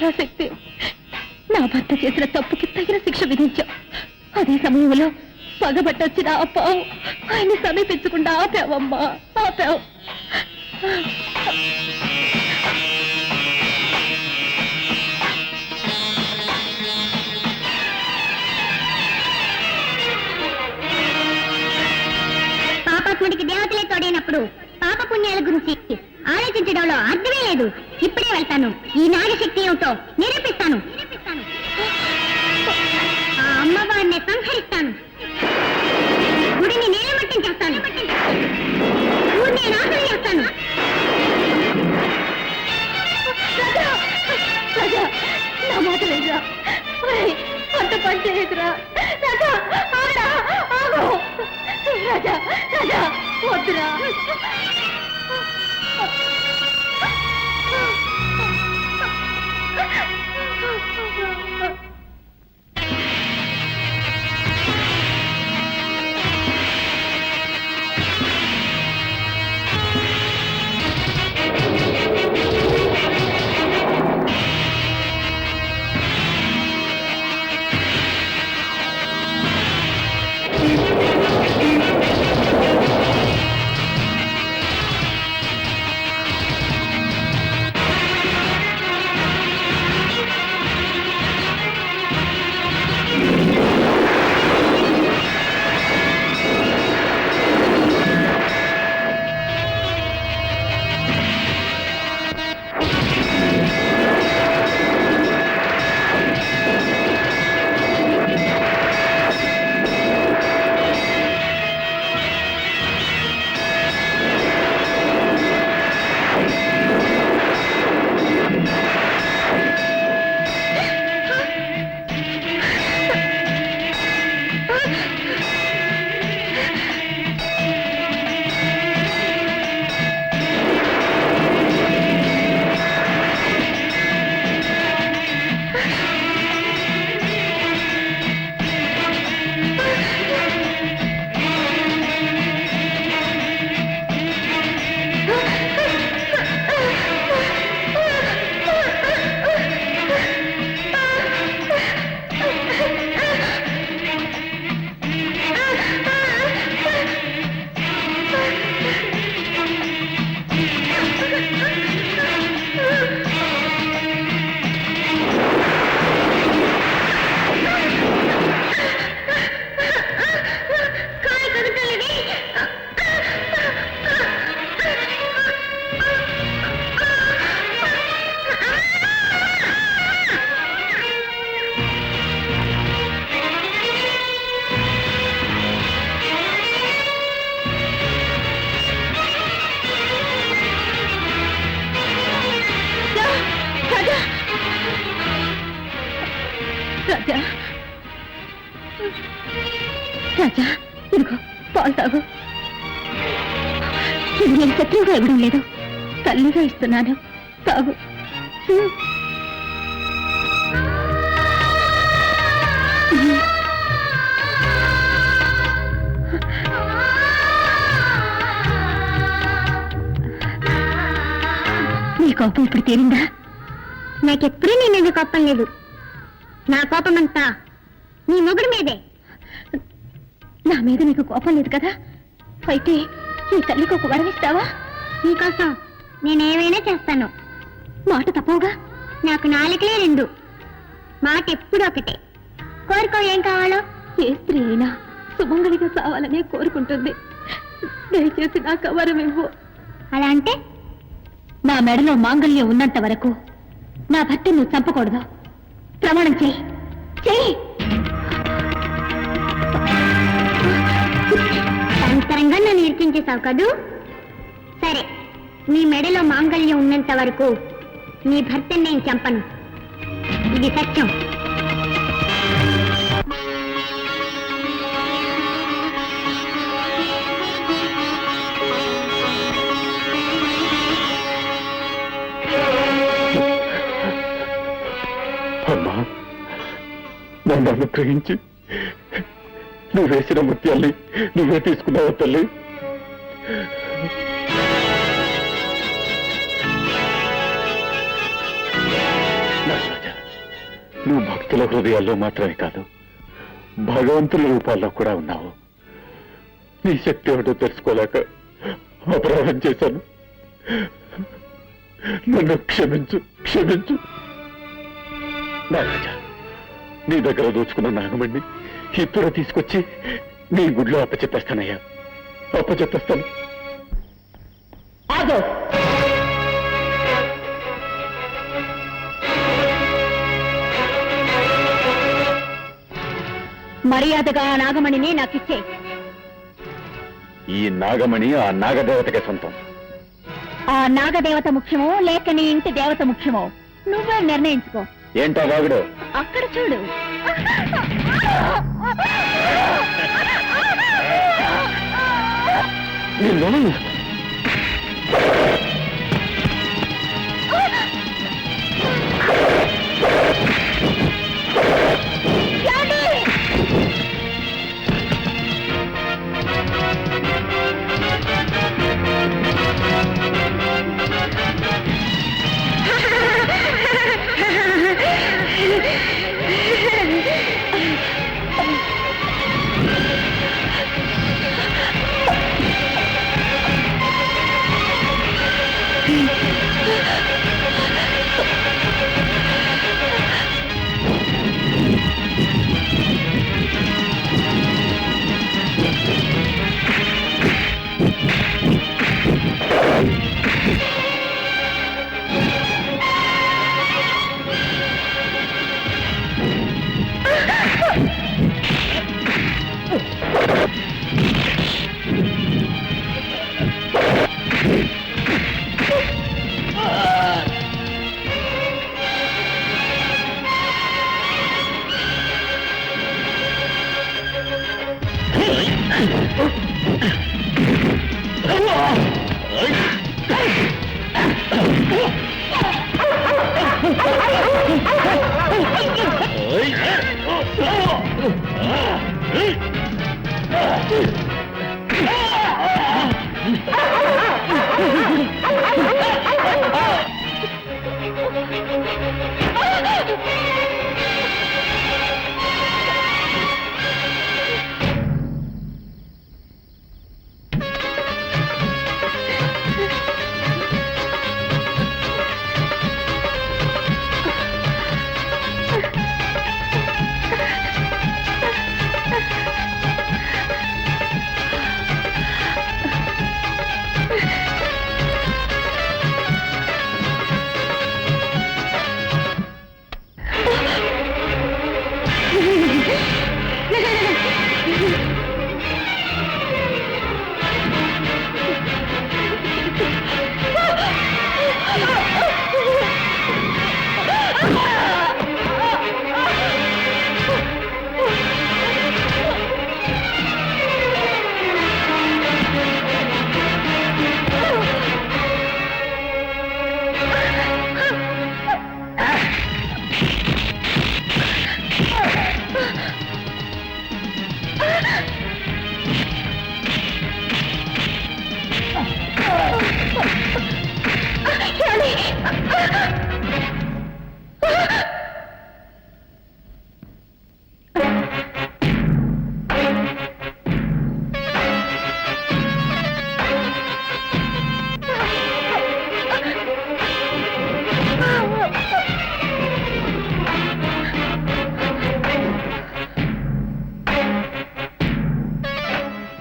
[SPEAKER 2] పరాశక్తి, నా భర్త చేసిన తప్పుకి తగిన శిక్ష విధించాం. అదే సమయంలో పగబట్టొచ్చిన ఆ పావు ఆయన్ని సమీపించకుండా ఆపావమ్మా, ఆపావు.
[SPEAKER 8] పాపాత్ముడికి దేవతలే తోడైనప్పుడు పాప పుణ్యాల గురించి ఆలోచించడంలో అర్థమే లేదు. ఇప్పుడే వెళ్తాను, ఈ నాగశక్తి ఏమిటో నిరూపిస్తాను. ఆ అమ్మవారిని సంహరిస్తాను, గుడిని నేలమట్టం చేస్తాను, ఊరిని నాశనం చేస్తాను.
[SPEAKER 2] రాజా, నా మాట లేదురా, అంత పని చేయదురా రాజా, ఆగరా, ఆగు. రాజా, రాజా, వద్దురా. రాజా, రాజా, ఇదిగో పాలు తాగు. ఇది నేను శత్రువుగా ఇవ్వడం లేదు, తల్లిగా ఇస్తున్నాను, తాగు. నీ కోపం ఇప్పుడు తీరిందా?
[SPEAKER 8] నాకెప్పుడూ నీ మీద కోపం లేదు. నా కోపం అంతా నీ మొగుడు మీదే.
[SPEAKER 2] నా మీద నీకు కోపం లేదు కదా? అయితే ఈ తల్లికి ఒక వరం ఇస్తావా?
[SPEAKER 8] నీకోసం నేనేమైనా చేస్తాను.
[SPEAKER 2] మాట తప్పవుగా?
[SPEAKER 8] నాకు నాలుకలే రెండు, మాట ఎప్పుడు ఒకటే. కోరుకో, ఏం కావాలో.
[SPEAKER 2] ఏ స్త్రీ అయినా సుమంగళిగా చావాలనే కోరుకుంటుంది. దయచేసి నాకు వరం ఇవ్వు.
[SPEAKER 8] అలా అంటే?
[SPEAKER 2] నా మెడలో మాంగళ్యం ఉన్నంత వరకు నా భర్త నువ్వు చంపకూడదు. ప్రమాణం చెయ్యి, చెయ్యి.
[SPEAKER 8] అంతరంగా నన్ను ఇరికించేశావు కదూ. సరే, నీ మెడలో మాంగళ్యం ఉన్నంత వరకు నీ భర్తని నేను చంపను. ఇది సత్యం.
[SPEAKER 3] అమ్మా, నన్ను అనుగ్రహించి నువ్వు వేసిన ముత్యాల్ని నువ్వే తీసుకున్నావు తల్లి. నాన్న, నువ్వు భక్తుల హృదయాల్లో మాత్రమే కాదు, భగవంతుల రూపాల్లో కూడా ఉన్నావు. నీ శక్తి ఏమిటో తెలుసుకోలేక అపరాధం చేశాను. నన్ను క్షమించు, క్షమించు. నాగరాజా, నీ దగ్గర దోచుకున్న నాగమణ్ణి ఇప్పుడు తీసుకొచ్చి నీ గుడిలో అప్పచెప్పేస్తానయ్యా, అప్పచెప్పేస్తాను.
[SPEAKER 4] ఆగో, మర్యాదగా ఆ నాగమణిని నాకిచ్చే.
[SPEAKER 3] ఈ నాగమణి ఆ నాగదేవతకే సొంతం.
[SPEAKER 4] ఆ నాగదేవత ముఖ్యమో లేక నీ ఇంటి దేవత ముఖ్యమో నువ్వే నిర్ణయించుకో.
[SPEAKER 3] ఏంటా వాగుడు?
[SPEAKER 4] అక్కడ చూడు.
[SPEAKER 3] నిన్ను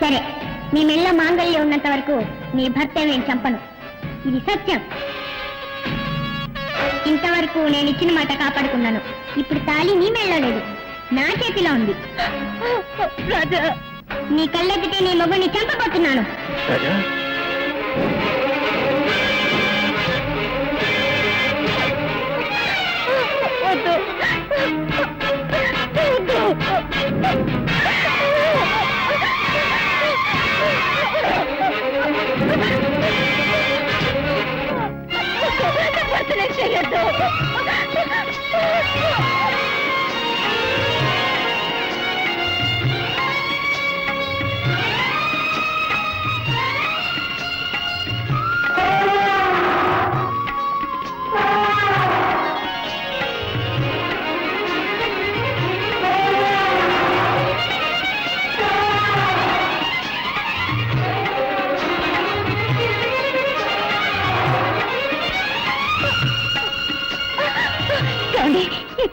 [SPEAKER 8] సరే, నీ మెళ్ళ మాంగళ్యం ఉన్నంత వరకు నీ భర్త నేను చంపను. ఇది సత్యం. ఇంతవరకు నేను ఇచ్చిన మాట కాపాడుకున్నాను. ఇప్పుడు తాళి నీ మెళ్ళ లేదు, నా చేతిలో ఉంది. నీ కళ్ళెత్తితే నీ మొగుడిని చంపబోతున్నాను.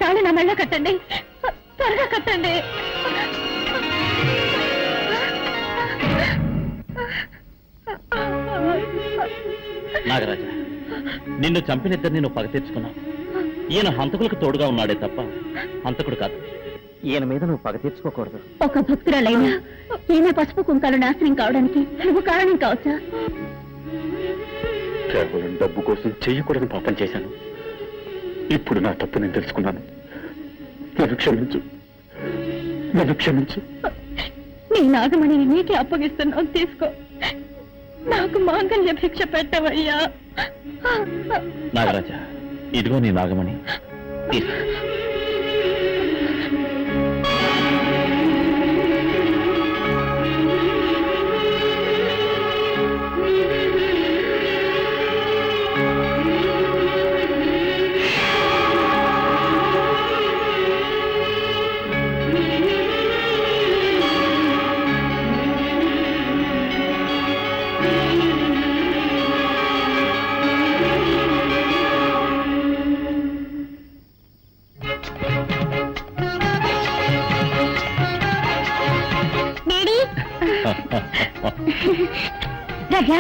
[SPEAKER 4] తాళి నా మెళ్ళ కట్టండి, త్వరగా కట్టండి.
[SPEAKER 1] నాగరాజ, నిన్ను చంపినిద్దరిని నువ్వు పగ తీర్చుకున్నావు. ఈయన హంతకులకు తోడుగా ఉన్నాడే తప్ప హంతకుడు కాదు. ఈయన మీద నువ్వు పగ తీర్చుకోకూడదు.
[SPEAKER 2] ఒక భక్తురాలైనా ఈయన పసుపు కుంకాలు నాశనం కావడానికి నువ్వు కారణం కావచ్చా?
[SPEAKER 3] కేవలం డబ్బు కోసం చెయ్యకూడని పాపం చేశాను. ఇప్పుడు నా తప్పు నేను తెలుసుకున్నాను. నన్ను క్షమించు, నన్ను క్షమించు.
[SPEAKER 2] నీ నాగమణిని నీకే అప్పగిస్తున్నావు, తీసుకో. నాకు మాంగళ్య భిక్ష పెట్టవయ్యా.
[SPEAKER 1] నాగరాజ, ఇదిగో నీ నాగమణి. తీసుకో.
[SPEAKER 2] డాడీ రాజా